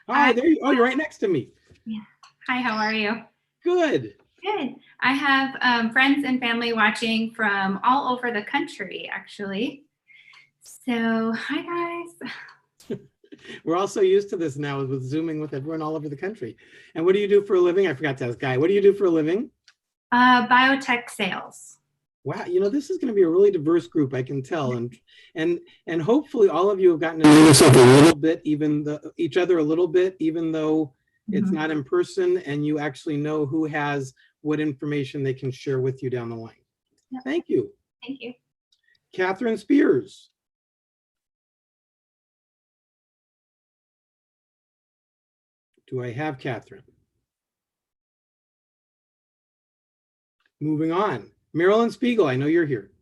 Hi, there you are. Oh, you're right next to me. Yeah. Hi, how are you? Good. Good. I have friends and family watching from all over the country, actually. So, hi, guys. We're all so used to this now with Zooming with everyone all over the country. And what do you do for a living? I forgot to ask Guy. What do you do for a living? Biotech sales. Wow, you know, this is going to be a really diverse group, I can tell. And hopefully all of you have gotten to know yourself a little bit, each other a little bit, even though it's not in person, and you actually know who has what information they can share with you down the line. Yep. Thank you. Thank you. Catherine Spears. Do I have Catherine? Moving on. Marilyn Spiegel, I know you're here.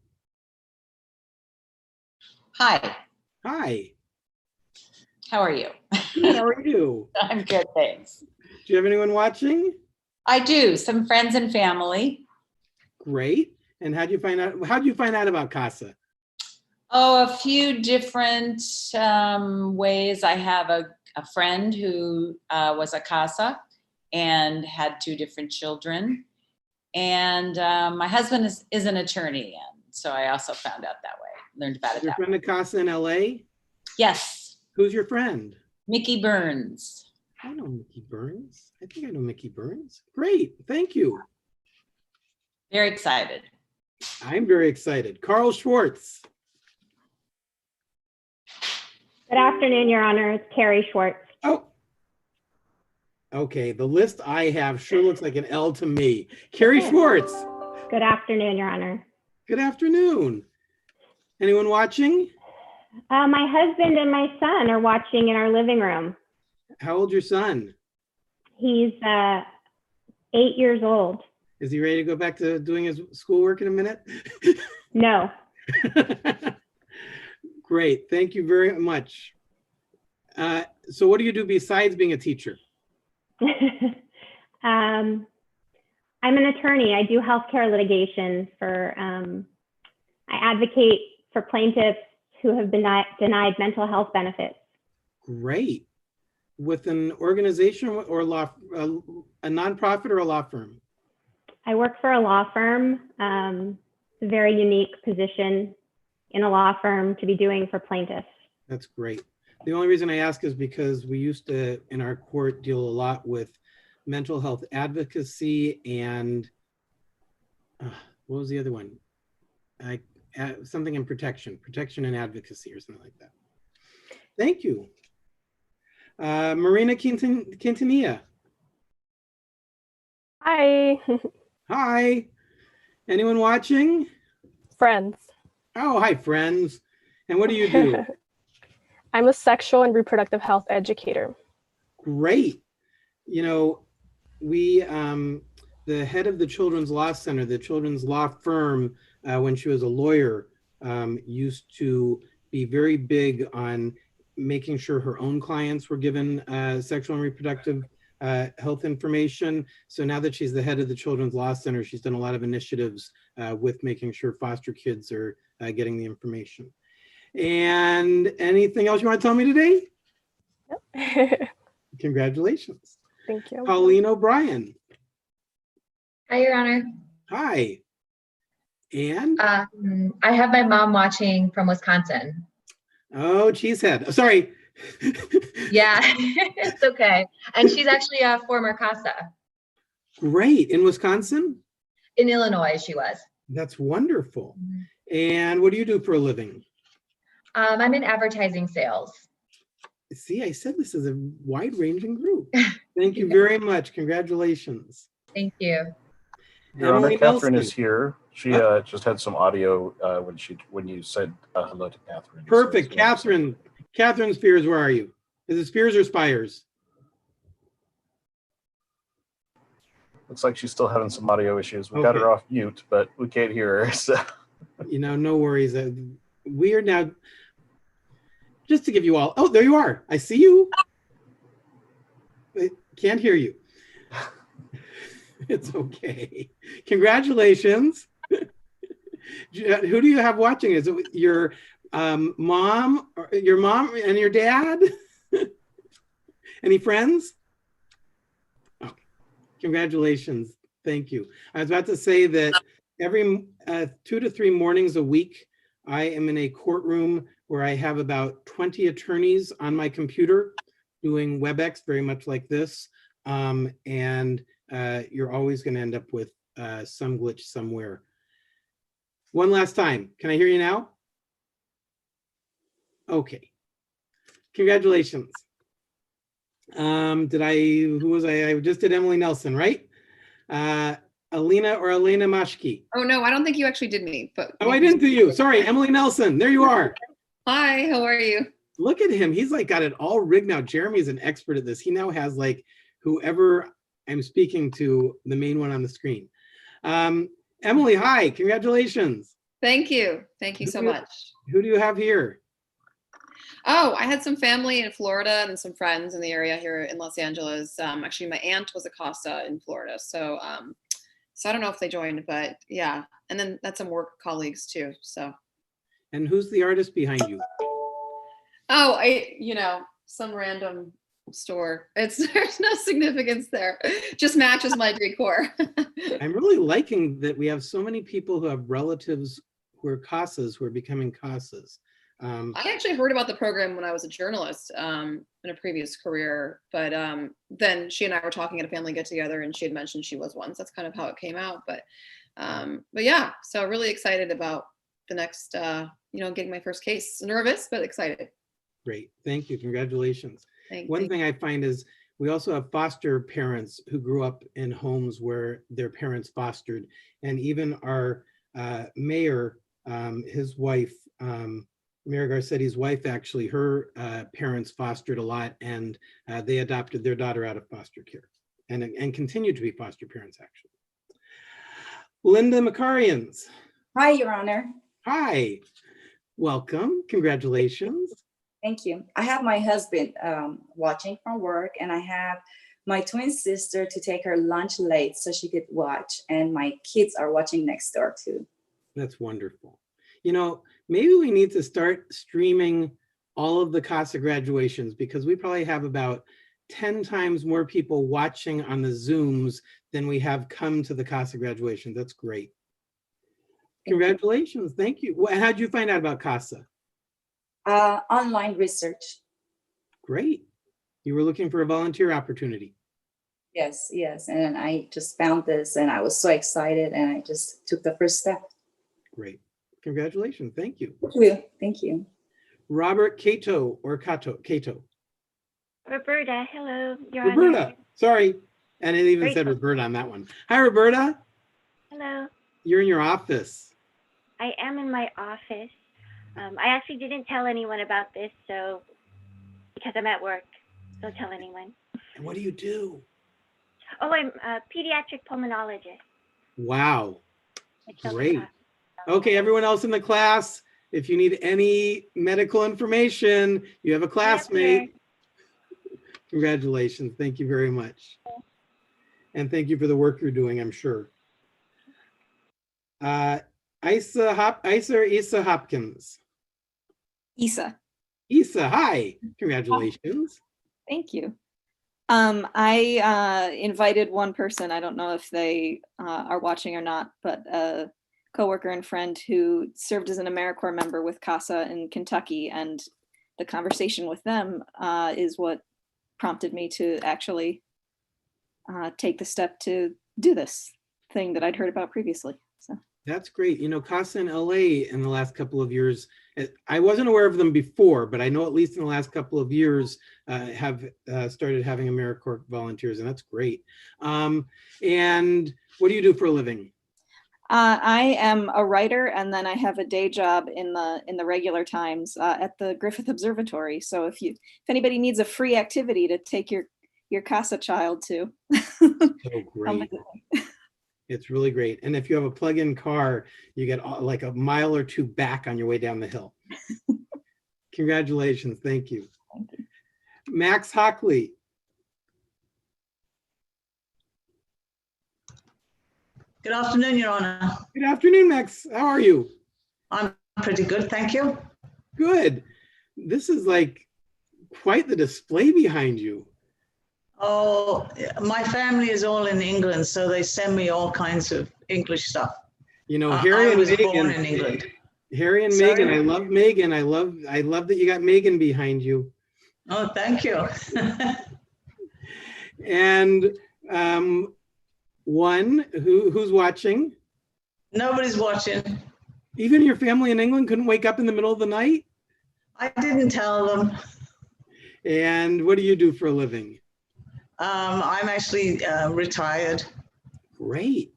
Hi. Hi. How are you? Good, how are you? I'm good, thanks. Do you have anyone watching? I do. Some friends and family. Great. And how'd you find out about CASA? Oh, a few different ways. I have a friend who was a CASA and had 2 different children. And my husband is an attorney, and so I also found out that way, learned about it Your that way. friend at CASA in LA? Yes. Who's your friend? Mickey Burns. I know Mickey Burns. I think I know Mickey Burns. Great, thank you. Very excited. I'm very excited. Carl Schwartz. Good afternoon, Your Honor. It's Carrie Schwartz. Oh. Okay, the list I have sure looks like an L to me. Carrie Schwartz. Good afternoon, Your Honor. Good afternoon. Anyone watching? My husband and my son are watching in our living room. How old's your son? He's 8 years old. Is he ready to go back to doing his schoolwork in a minute? No. Great, thank you very much. So what do you do besides being a teacher? I'm an attorney. I do healthcare litigation for, I advocate for plaintiffs who have been denied mental health benefits. Great. With an organization or a nonprofit or a law firm? I work for a law firm. It's a very unique position in a law firm to be doing for plaintiffs. That's great. The only reason I ask is because we used to, in our court, deal a lot with mental health advocacy and what was the other one? Something in protection and advocacy or something like that. Thank you. Marina Quintanilla. Hi. Hi. Anyone watching? Friends. Oh, hi, friends. And what do you do? I'm a sexual and reproductive health educator. Great. You know, we, the head of the Children's Law Center, the children's law firm, when she was a lawyer, used to be very big on making sure her own clients were given sexual and reproductive health information. So now that she's the head of the Children's Law Center, she's done a lot of initiatives with making sure foster kids are getting the information. And anything else you want to tell me today? Yep. Congratulations. Thank you. Colleen O'Brien. Hi, Your Honor. Hi. And? I have my mom watching from Wisconsin. Oh, cheesehead. Sorry. Yeah, it's okay. And she's actually a former CASA. Great. In Wisconsin? In Illinois, she was. That's wonderful. And what do you do for a living? I'm in advertising sales. See, I said this is a wide-ranging group. Thank you very much. Congratulations. Thank you. Your Honor, Emily Catherine Nelson. is here. She just had some audio when you said hello to Catherine. Perfect. So- Catherine. Catherine Spears, where are you? Is it Spears or Spires? Looks like she's still having some audio issues. We got Okay. her off mute, but we can't hear her. So. You know, no worries. We are now, just to give you all, oh, there you are. I see you. I can't hear you. It's okay. Congratulations. Who do you have watching? Is it your mom and your dad? Any friends? Okay. Congratulations. Thank you. I was about to say that every 2 to 3 mornings a week, I am in a courtroom where I have about 20 attorneys on my computer doing WebEx, very much like this. And you're always going to end up with some glitch somewhere. One last time. Can I hear you now? Okay. Congratulations. Who was I? I just did Emily Nelson, right? Alina or Elena Mashki. Oh, no, I don't think you actually did me, but. Oh, I didn't do you. Sorry, Emily Nelson. There you are. Hi, how are you? Look at him. He's like got it all rigged now. Jeremy's an expert at this. He now has like whoever I'm speaking to, the main one on the screen. Emily, hi. Congratulations. Thank you. Thank you so much. Who do you have here? Oh, I had some family in Florida and some friends in the area here in Los Angeles. Actually, my aunt was a CASA in Florida. So I don't know if they joined, but yeah. And then that's some work colleagues too, so. And who's the artist behind you? Oh, some random store. There's no significance there. Just matches my decor. I'm really liking that we have so many people who have relatives who are CASAs who are becoming CASAs. I actually heard about the program when I was a journalist in a previous career, but then she and I were talking at a family get together and she had mentioned she was one. So that's kind of how it came out. But yeah, so really excited about the next, getting my first case. Nervous, but excited. Great. Thank you. Congratulations. One thing I find is we also have foster parents who grew up in homes where their parents fostered. And even our mayor, his wife, Mayor Garcetti's wife, actually, her parents fostered a lot and they adopted their daughter out of foster care and continue to be foster parents, actually. Linda Macarians. Hi, Your Honor. Hi. Welcome. Congratulations. Thank you. I have my husband watching from work, and I have my twin sister to take her lunch late so she could watch, and my kids are watching next door too. That's wonderful. You know, maybe we need to start streaming all of the CASA graduations because we probably have about 10 times more people watching on the Zooms than we have come to the CASA graduation. That's great. Congratulations. Thank you. How did you find out about CASA? Online research. Great. You were looking for a volunteer opportunity. Yes. And I just found this and I was so excited and I just took the first step. Great. Congratulations. Thank you. Thank you. Robert Cato or Cato. Roberta, hello. Roberta. Sorry. And it even said Roberta on that one. Hi, Roberta. Hello. You're in your office. I am in my office. I actually didn't tell anyone about this, so because I'm at work, don't tell anyone. And what do you do? Oh, I'm a pediatric pulmonologist. Wow. Great. Okay, everyone else in the class, If you need any medical information, you have a classmate. Congratulations. Thank you very much. And thank you for the work you're doing, I'm sure. Isa or Isa Hopkins? Isa. Isa, hi. Congratulations. Thank you. I invited one person, I don't know if they are watching or not, but a coworker and friend who served as an AmeriCorps member with CASA in Kentucky, and the conversation with them is what prompted me to actually take the step to do this thing that I'd heard about previously. So That's great. You know, CASA in LA in the last couple of years, I wasn't aware of them before, but I know at least in the last couple of years have started having AmeriCorps volunteers, and that's great. And what do you do for a living? I am a writer, and then I have a day job in the regular times at the Griffith Observatory. So if anybody needs a free activity to take your CASA child to, So great. It's really great. And if you have a plug-in car, you get like a mile or two back on your way down the hill. Congratulations. Thank you. Thank you. Max Hockley. Good afternoon, Your Honor. Good afternoon, Max. How are you? I'm pretty good, thank you. Good. This is like quite the display behind you. Oh, my family is all in England, so they send me all kinds of English stuff. You know, Harry I and was Megan. born in England. Harry and Sorry? Megan. I love Megan. I love that you got Megan behind you. Oh, thank you. And who's watching? Nobody's watching. Even your family in England couldn't wake up in the middle of the night? I didn't tell them. And what do you do for a living? I'm actually retired. Great.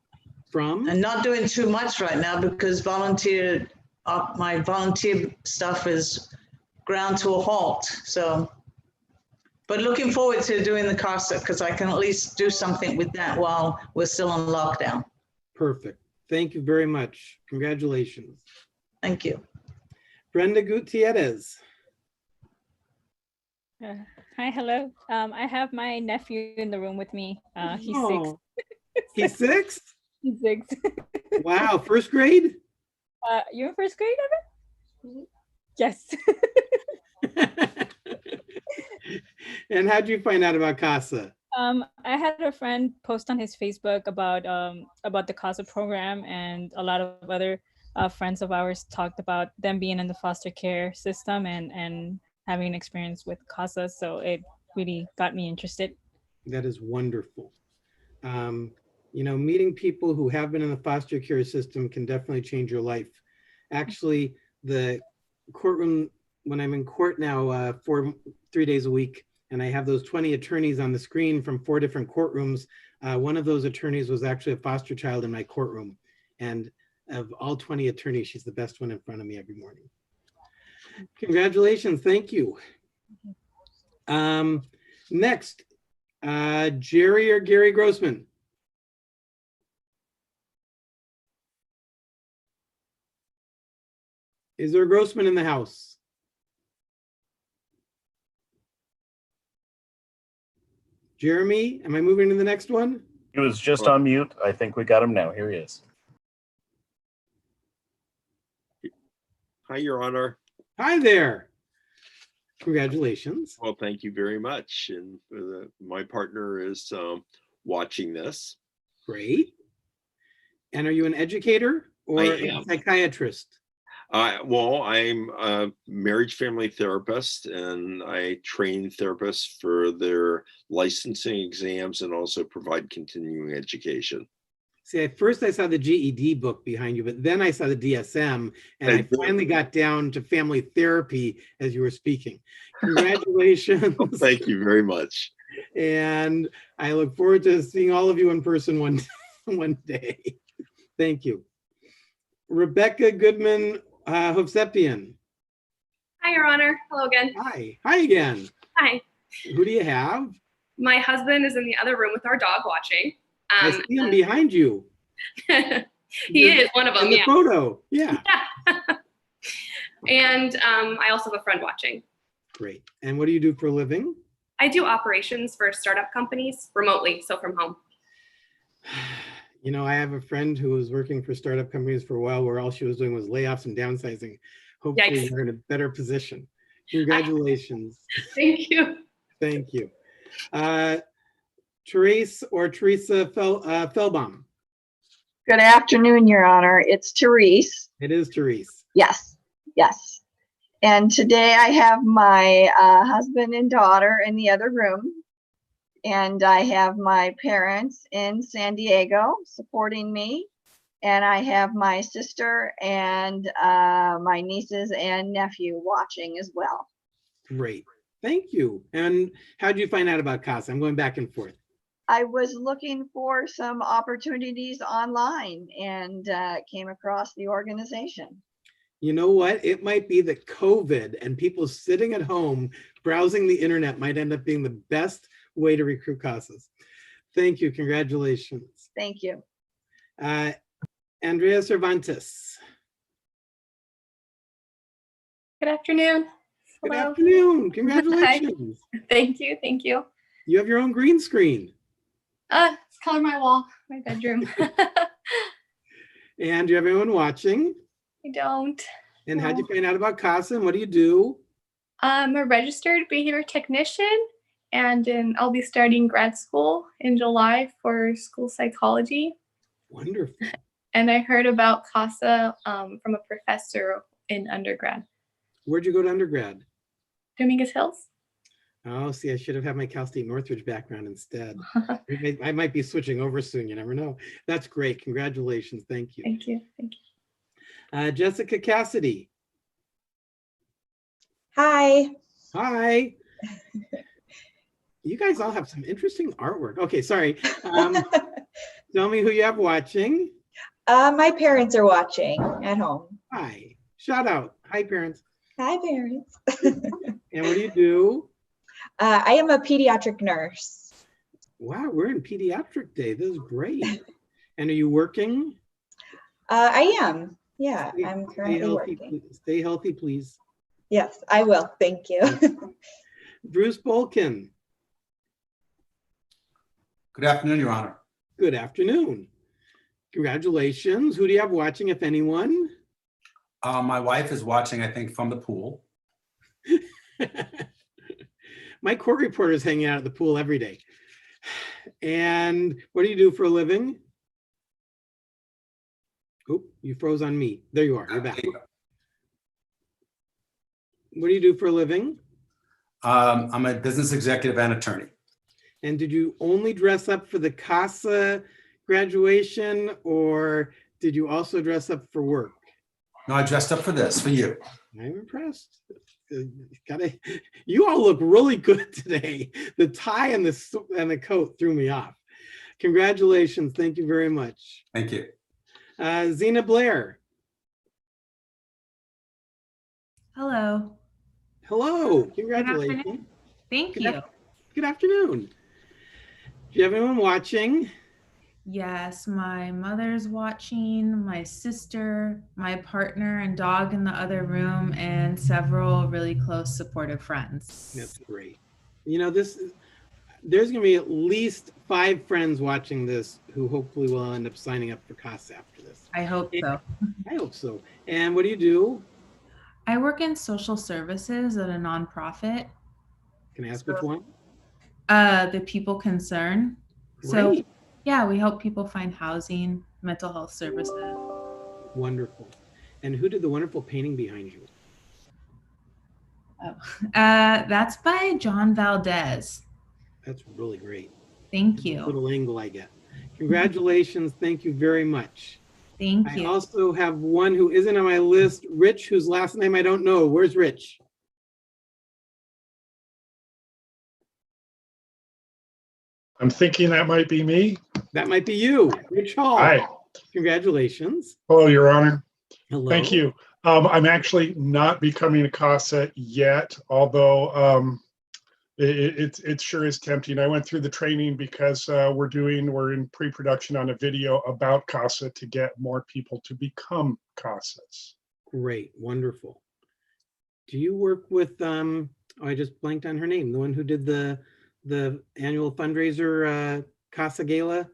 From? And not doing too much right now because my volunteer stuff is ground to a halt. So, but looking forward to doing the CASA because I can at least do something with that while we're still on lockdown. Perfect. Thank you very much. Congratulations. Thank you. Brenda Gutierrez. Hi, hello. I have my nephew in the room with me. He's Oh, 6. He's 6? He's 6. Wow, first grade? You're in first grade, Evan? Yes. And how'd you find out about CASA? I had a friend post on his Facebook about the CASA program, and a lot of other friends of ours talked about them being in the foster care system and having an experience with CASA. So it really got me interested. That is wonderful. You know, meeting people who have been in the foster care system can definitely change your life. Actually, the courtroom, when I'm in court now 3 days a week, and I have those 20 attorneys on the screen from 4 different courtrooms, one of those attorneys was actually a foster child in my courtroom. And of all 20 attorneys, she's the best one in front of me every morning. Congratulations, thank you. Next, Jerry or Gary Grossman? Is there a Grossman in the house? Jeremy, am I moving to the next one? He was just on mute. I think we got him now. Here he is. Hi, Your Honor. Hi there. Congratulations. Well, thank you very much. And my partner is watching this. Great. And are you an educator or a psychiatrist? Well, I'm a marriage family therapist, and I train therapists for their licensing exams and also provide continuing education. See, at first I saw the GED book behind you, but then I saw the DSM, and I finally got down to family therapy as you were speaking. Congratulations. Oh, thank you very much. And I look forward to seeing all of you in person one day. Thank you. Rebecca Goodman Hovsepian. Hi, Your Honor. Hello again. Hi. Hi again. Hi. Who do you have? My husband is in the other room with our dog watching. I see him behind you. He is one of them. In the Yeah. photo. Yeah. And I also have a friend watching. Great. And what do you do for a living? I do operations for startup companies remotely, so from home. You know, I have a friend who was working for startup companies for a while where all she was doing was layoffs and downsizing. Hopefully Yikes. you're in a better position. Congratulations. Thank you. Thank you. Therese or Teresa Feldbaum. Good afternoon, Your Honor. It's Therese. It is Therese. Yes, yes. And today I have my husband and daughter in the other room. And I have my parents in San Diego supporting me. And I have my sister and my nieces and nephew watching as well. Great. Thank you. And how did you find out about CASA? I'm going back and forth. I was looking for some opportunities online and came across the organization. You know what? It might be that COVID and people sitting at home browsing the internet might end up being the best way to recruit CASAs. Thank you. Congratulations. Thank you. Andrea Cervantes. Good afternoon. Good Hello. afternoon. Congratulations. Thank you. Thank you. You have your own green screen. It's color my wall, my bedroom. And do you have anyone watching? I don't. And how'd you No. find out about CASA and what do you do? I'm a registered behavior technician, and I'll be starting grad school in July for school psychology. Wonderful. And I heard about CASA from a professor in undergrad. Where'd you go to undergrad? Dominguez Hills. Oh, see, I should have had my Cal State Northridge background instead. I might be switching over soon. You never know. That's great. Congratulations. Thank you. Thank you. Thank you. Jessica Cassidy. Hi. Hi. You guys all have some interesting artwork. Okay, sorry. Tell me who you have watching. My parents are watching at home. Hi. Shout out. Hi, parents. Hi, parents. And what do you do? I am a pediatric nurse. Wow, we're in pediatric day. This is great. And are you working? I am. Yeah, Stay- I'm stay currently healthy, working. please. Stay healthy, please. Yes, I will. Thank you. Bruce Bolkin. Good afternoon, Your Honor. Good afternoon. Congratulations. Who do you have watching, if anyone? My wife is watching, I think, from the pool. My court reporter is hanging out at the pool every day. And what do you do for a living? Oh, you froze on me. There you are. You're back. What do you do for a living? I'm a business executive and attorney. And did you only dress up for the CASA graduation, or did you also dress up for work? No, I dressed up for this, for you. I'm impressed. You all look really good today. The tie and the coat threw me off. Congratulations. Thank you very much. Thank you. Zena Blair. Hello. Hello. Good Congratulations. afternoon. Thank Good you. Good afternoon. Do you have anyone watching? Yes, my mother's watching, my sister, my partner and dog in the other room, and several really close supportive friends. That's great. You know, there's going to be at least 5 friends watching this who hopefully will end up signing up for CASA after this. I hope so. I hope so. And what do you do? I work in social services at a nonprofit. Can I ask which one? The People Concern. So Great. yeah, we help people find housing, mental health services. Wonderful. And who did the wonderful painting behind you? That's by John Valdez. That's really great. Thank you. Little angle I get. Congratulations. Thank you very much. Thank you. I also have one who isn't on my list, Rich, whose last name I don't know. Where's Rich? I'm thinking that might be me. That might be you, Rich Hall. Hi. Congratulations. Hello, Your Honor. Hello. Thank you. I'm actually not becoming a CASA yet, although it sure is tempting. I went through the training because we're in pre-production on a video about CASA to get more people to become CASAs. Great. Wonderful. do you work with, oh, I just blanked on her name, the one who did the annual fundraiser CASA Gala?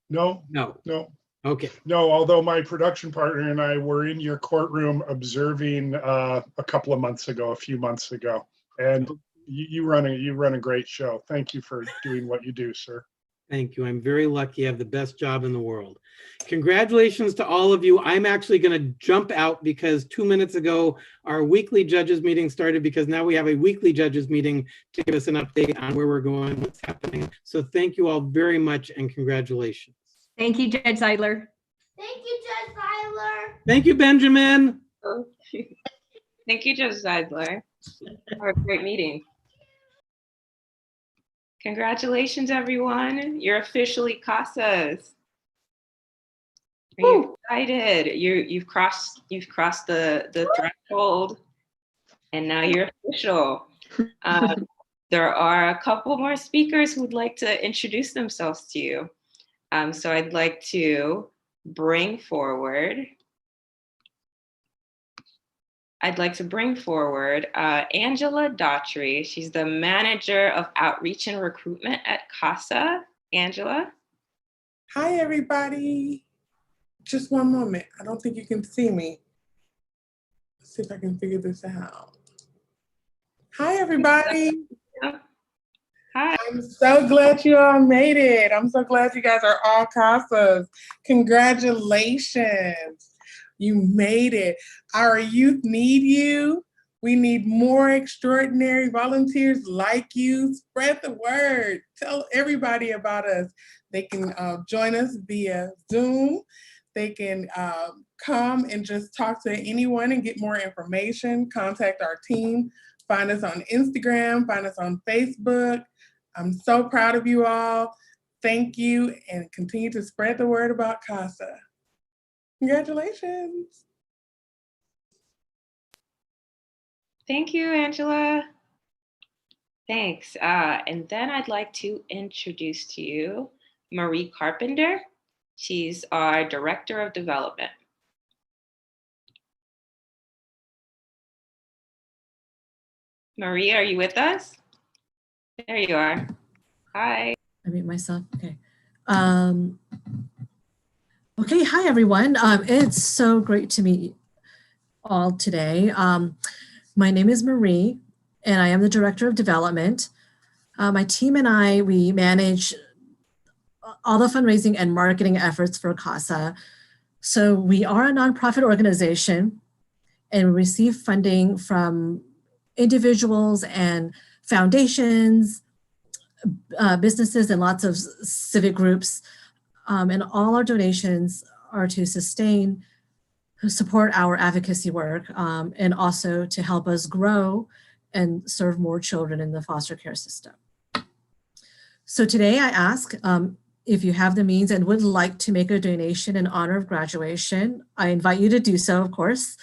No, No. no. Okay. No, although my production partner and I were in your courtroom observing a few months ago, and you run a great show. Thank you for doing what you do, sir. Thank you. I'm very lucky. I have the best job in the world. Congratulations to all of you. I'm actually going to jump out because 2 minutes ago, our weekly judges meeting started, because now we have a weekly judges meeting to give us an update on where we're going, what's happening. So thank you all very much and congratulations. Thank you, Judge Seidler. Thank you, Judge Seidler. Thank you, Benjamin. Thank you, Judge Seidler. For a great meeting. Congratulations, everyone. You're officially CASAs. Are you excited? You've crossed the threshold, and now you're official. There are a couple more speakers who would like to introduce themselves to you. So I'd like to bring forward Angela Daughtry. She's the Manager of Outreach and Recruitment at CASA. Angela? Hi, everybody. Just one moment. I don't think you can see me. Let's see if I can figure this out. Hi, everybody. Hi. I'm so glad you all made it. I'm so glad you guys are all CASAs. Congratulations. You made it. Our youth need you. We need more extraordinary volunteers like you. Spread the word. Tell everybody about us. They can join us via Zoom. They can come and just talk to anyone and get more information. Contact our team. Find us on Instagram. Find us on Facebook. I'm so proud of you all. Thank you, and continue to spread the word about CASA. Congratulations. Thank you, Angela. Thanks. And then I'd like to introduce to you Marie Carpenter. She's our Director of Development. Marie, are you with us? There you are. Hi. I mute myself. Okay. Okay. Hi, everyone. It's so great to meet you all today. My name is Marie, and I am the Director of Development. My team and I, we manage all the fundraising and marketing efforts for CASA. So we are a nonprofit organization, and we receive funding from individuals and foundations, businesses, and lots of civic groups. And all our donations are to support our advocacy work, and also to help us grow and serve more children in the foster care system. So today I ask, if you have the means and would like to make a donation in honor of graduation, I invite you to do so, of course.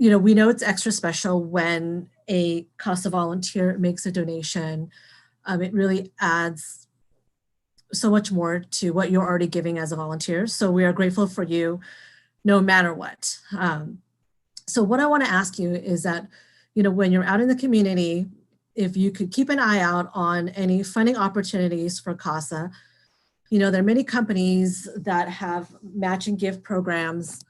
You know, we know it's extra special when a CASA volunteer makes a donation. It really adds so much more to what you're already giving as a volunteer. So we are grateful for you no matter what. So what I want to ask you is that, you know, when you're out in the community, if you could keep an eye out on any funding opportunities for CASA. You know, there are many companies that have matching gift programs.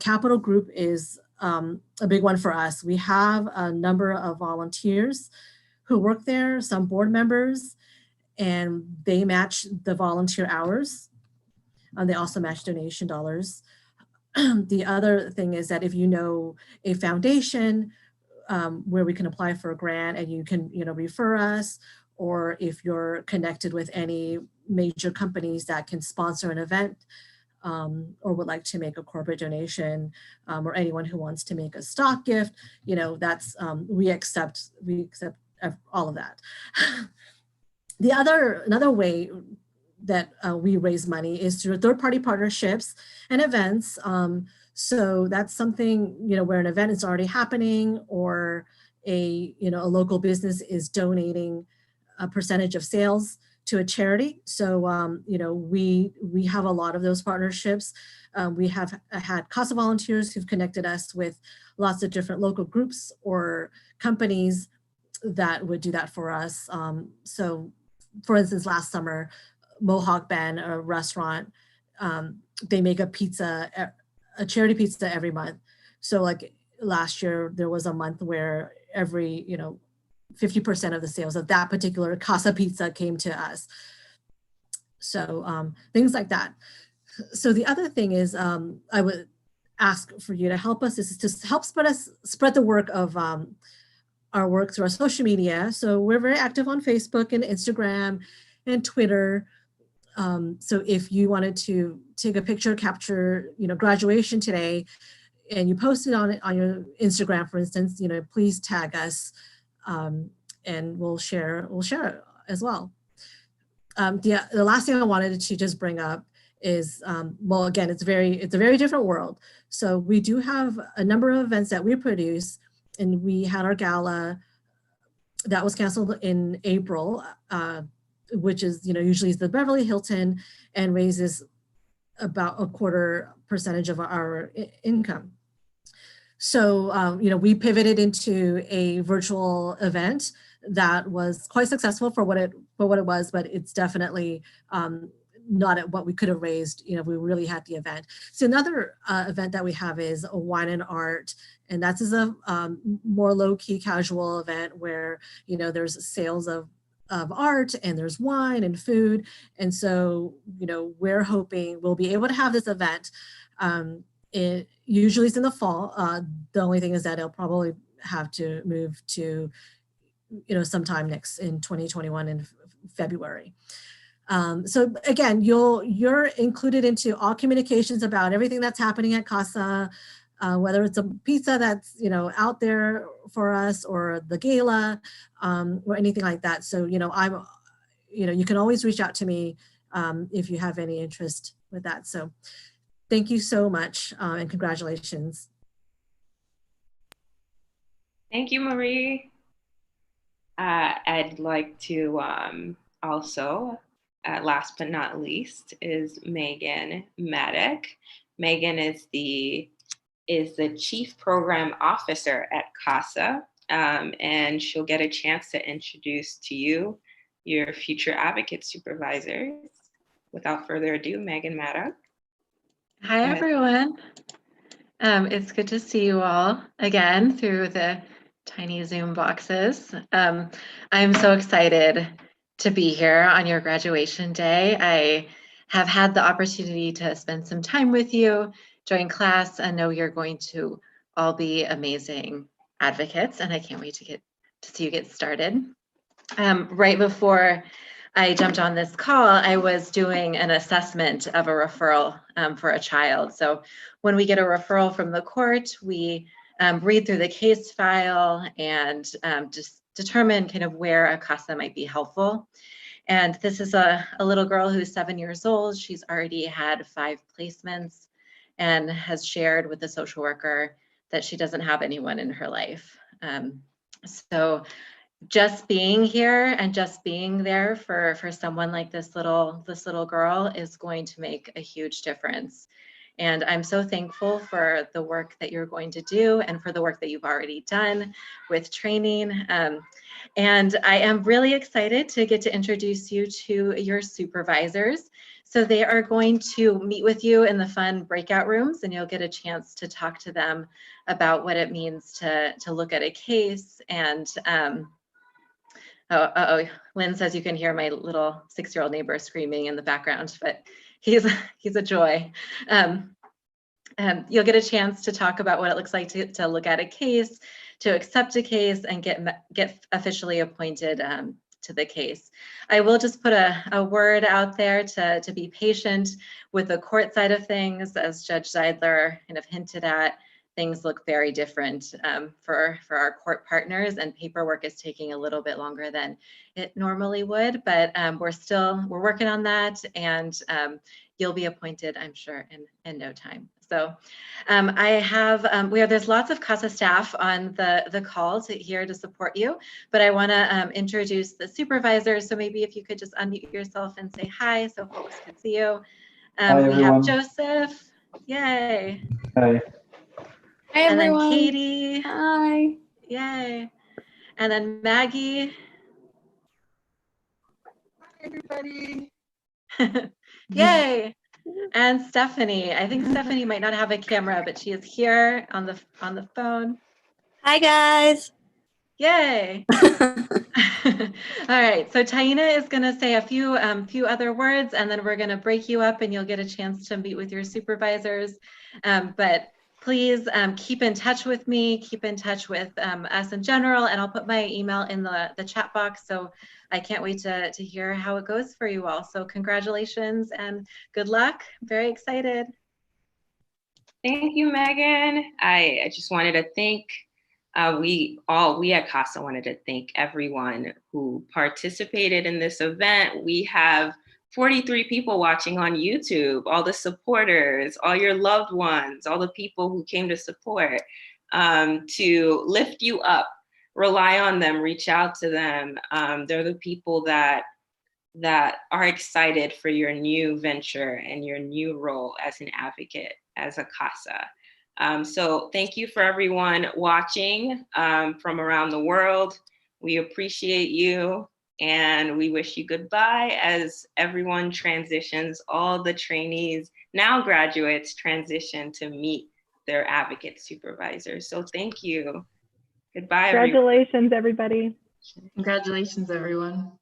Capital Group is a big one for us. We have a number of volunteers who work there, some board members, and they match the volunteer hours. They also match donation dollars. The other thing is that if you know a foundation where we can apply for a grant and you can, you know, refer us, or if you're connected with any major companies that can sponsor an event, or would like to make a corporate donation, or anyone who wants to make a stock gift, you know, that's, we accept all of that. Another way that we raise money is through third-party partnerships and events. So that's something, you know, where an event is already happening, or a local business is donating a percentage of sales to a charity. So, you know, we have a lot of those partnerships. We have had CASA volunteers who've connected us with lots of different local groups or companies that would do that for us. So for instance, last summer, Mohawk Bend, a restaurant, they make a pizza, a charity pizza every month. So like last year, there was a month where every, you know, 50% of the sales of that particular CASA pizza came to us. So things like that. So the other thing is, I would ask for you to help us, is to help spread the work of our work through our social media. So we're very active on Facebook and Instagram and Twitter. So if you wanted to take a picture, capture, you know, graduation today, and you post it on your Instagram, for instance, you know, please tag us, and we'll share it as well. The last thing I wanted to just bring up is, well, again, it's a very different world. So we do have a number of events that we produce, and we had our gala that was canceled in April, which is, you know, usually is the Beverly Hilton, and raises about 25% of our income. So, you know, we pivoted into a virtual event that was quite successful for what it was, but it's definitely not at what we could have raised, you know, if we really had the event. So another event that we have is a wine and art, and that's a more low-key casual event where, you know, there's sales of art, and there's wine and food. And so, you know, we're hoping we'll be able to have this event. It usually is in the fall. The only thing is that it'll probably have to move to, you know, sometime next in 2021 in February. So again, you're included into all communications about everything that's happening at CASA, whether it's a pizza that's, you know, out there for us, or the gala, or anything like that. So, you know, you can always reach out to me if you have any interest with that. So thank you so much, and congratulations. Thank you, Marie. I'd like to also, last but not least, is Megan Maddock. Megan is the Chief Program Officer at CASA, and she'll get a chance to introduce to you your future advocate supervisors. Without further ado, Megan Maddock. Hi, everyone. It's good to see you all again through the tiny Zoom boxes. I'm so excited to be here on your graduation day. I have had the opportunity to spend some time with you, join class, and know you're going to all be amazing advocates, and I can't wait to see you get started. Right before I jumped on this call, I was doing an assessment of a referral for a child. So when we get a referral from the court, we read through the case file and just determine kind of where a CASA might be helpful. And this is a little girl who's 7 years old. She's already had 5 placements and has shared with the social worker that she doesn't have anyone in her life. So just being here and just being there for someone like this little girl is going to make a huge difference. And I'm so thankful for the work that you're going to do and for the work that you've already done with training. And I am really excited to get to introduce you to your supervisors. So they are going to meet with you in the fun breakout rooms, and you'll get a chance to talk to them about what it means to look at a case. And Lynn says you can hear my little 6-year-old neighbor screaming in the background, but he's a joy. You'll get a chance to talk about what it looks like to look at a case, to accept a case, and get officially appointed to the case. I will just put a word out there to be patient with the court side of things. As Judge Zeidler kind of hinted at, things look very different for our court partners, and paperwork is taking a little bit longer than it normally would, but we're working on that, and you'll be appointed, I'm sure, in no time as So there's lots of CASA staff on the call here to support you, but I want to introduce the supervisors. So maybe if you could just unmute yourself and say hi so folks can see you. Hi, We have everyone. Joseph. Yay. Hi. Hi, And then everyone. Katie. Hi. Yay. And then Maggie. Hi, everybody. Yay. And Stephanie. I think Stephanie might not have a camera, but she is here on the phone. Hi, guys. Yay. All right. So Taina is going to say a few other words, and then we're going to break you up and you'll get a chance to meet with your supervisors. But please keep in touch with me, keep in touch with us in general, and I'll put my email in the chat box. So I can't wait to hear how it goes for you all. So congratulations and good luck. I'm very excited. Thank you, Megan. I just wanted to thank, we at CASA wanted to thank everyone who participated in this event. We have 43 people watching on YouTube, all the supporters, all your loved ones, all the people who came to support, to lift you up, rely on them, reach out to them. They're the people that are excited for your new venture and your new role as an advocate, as a CASA. So thank you for everyone watching from around the world. We appreciate you. And we wish you goodbye as everyone transitions, all the trainees, now graduates, transition to meet their advocate supervisors. So thank you. Goodbye, everyone. Congratulations, everybody. Congratulations, everyone.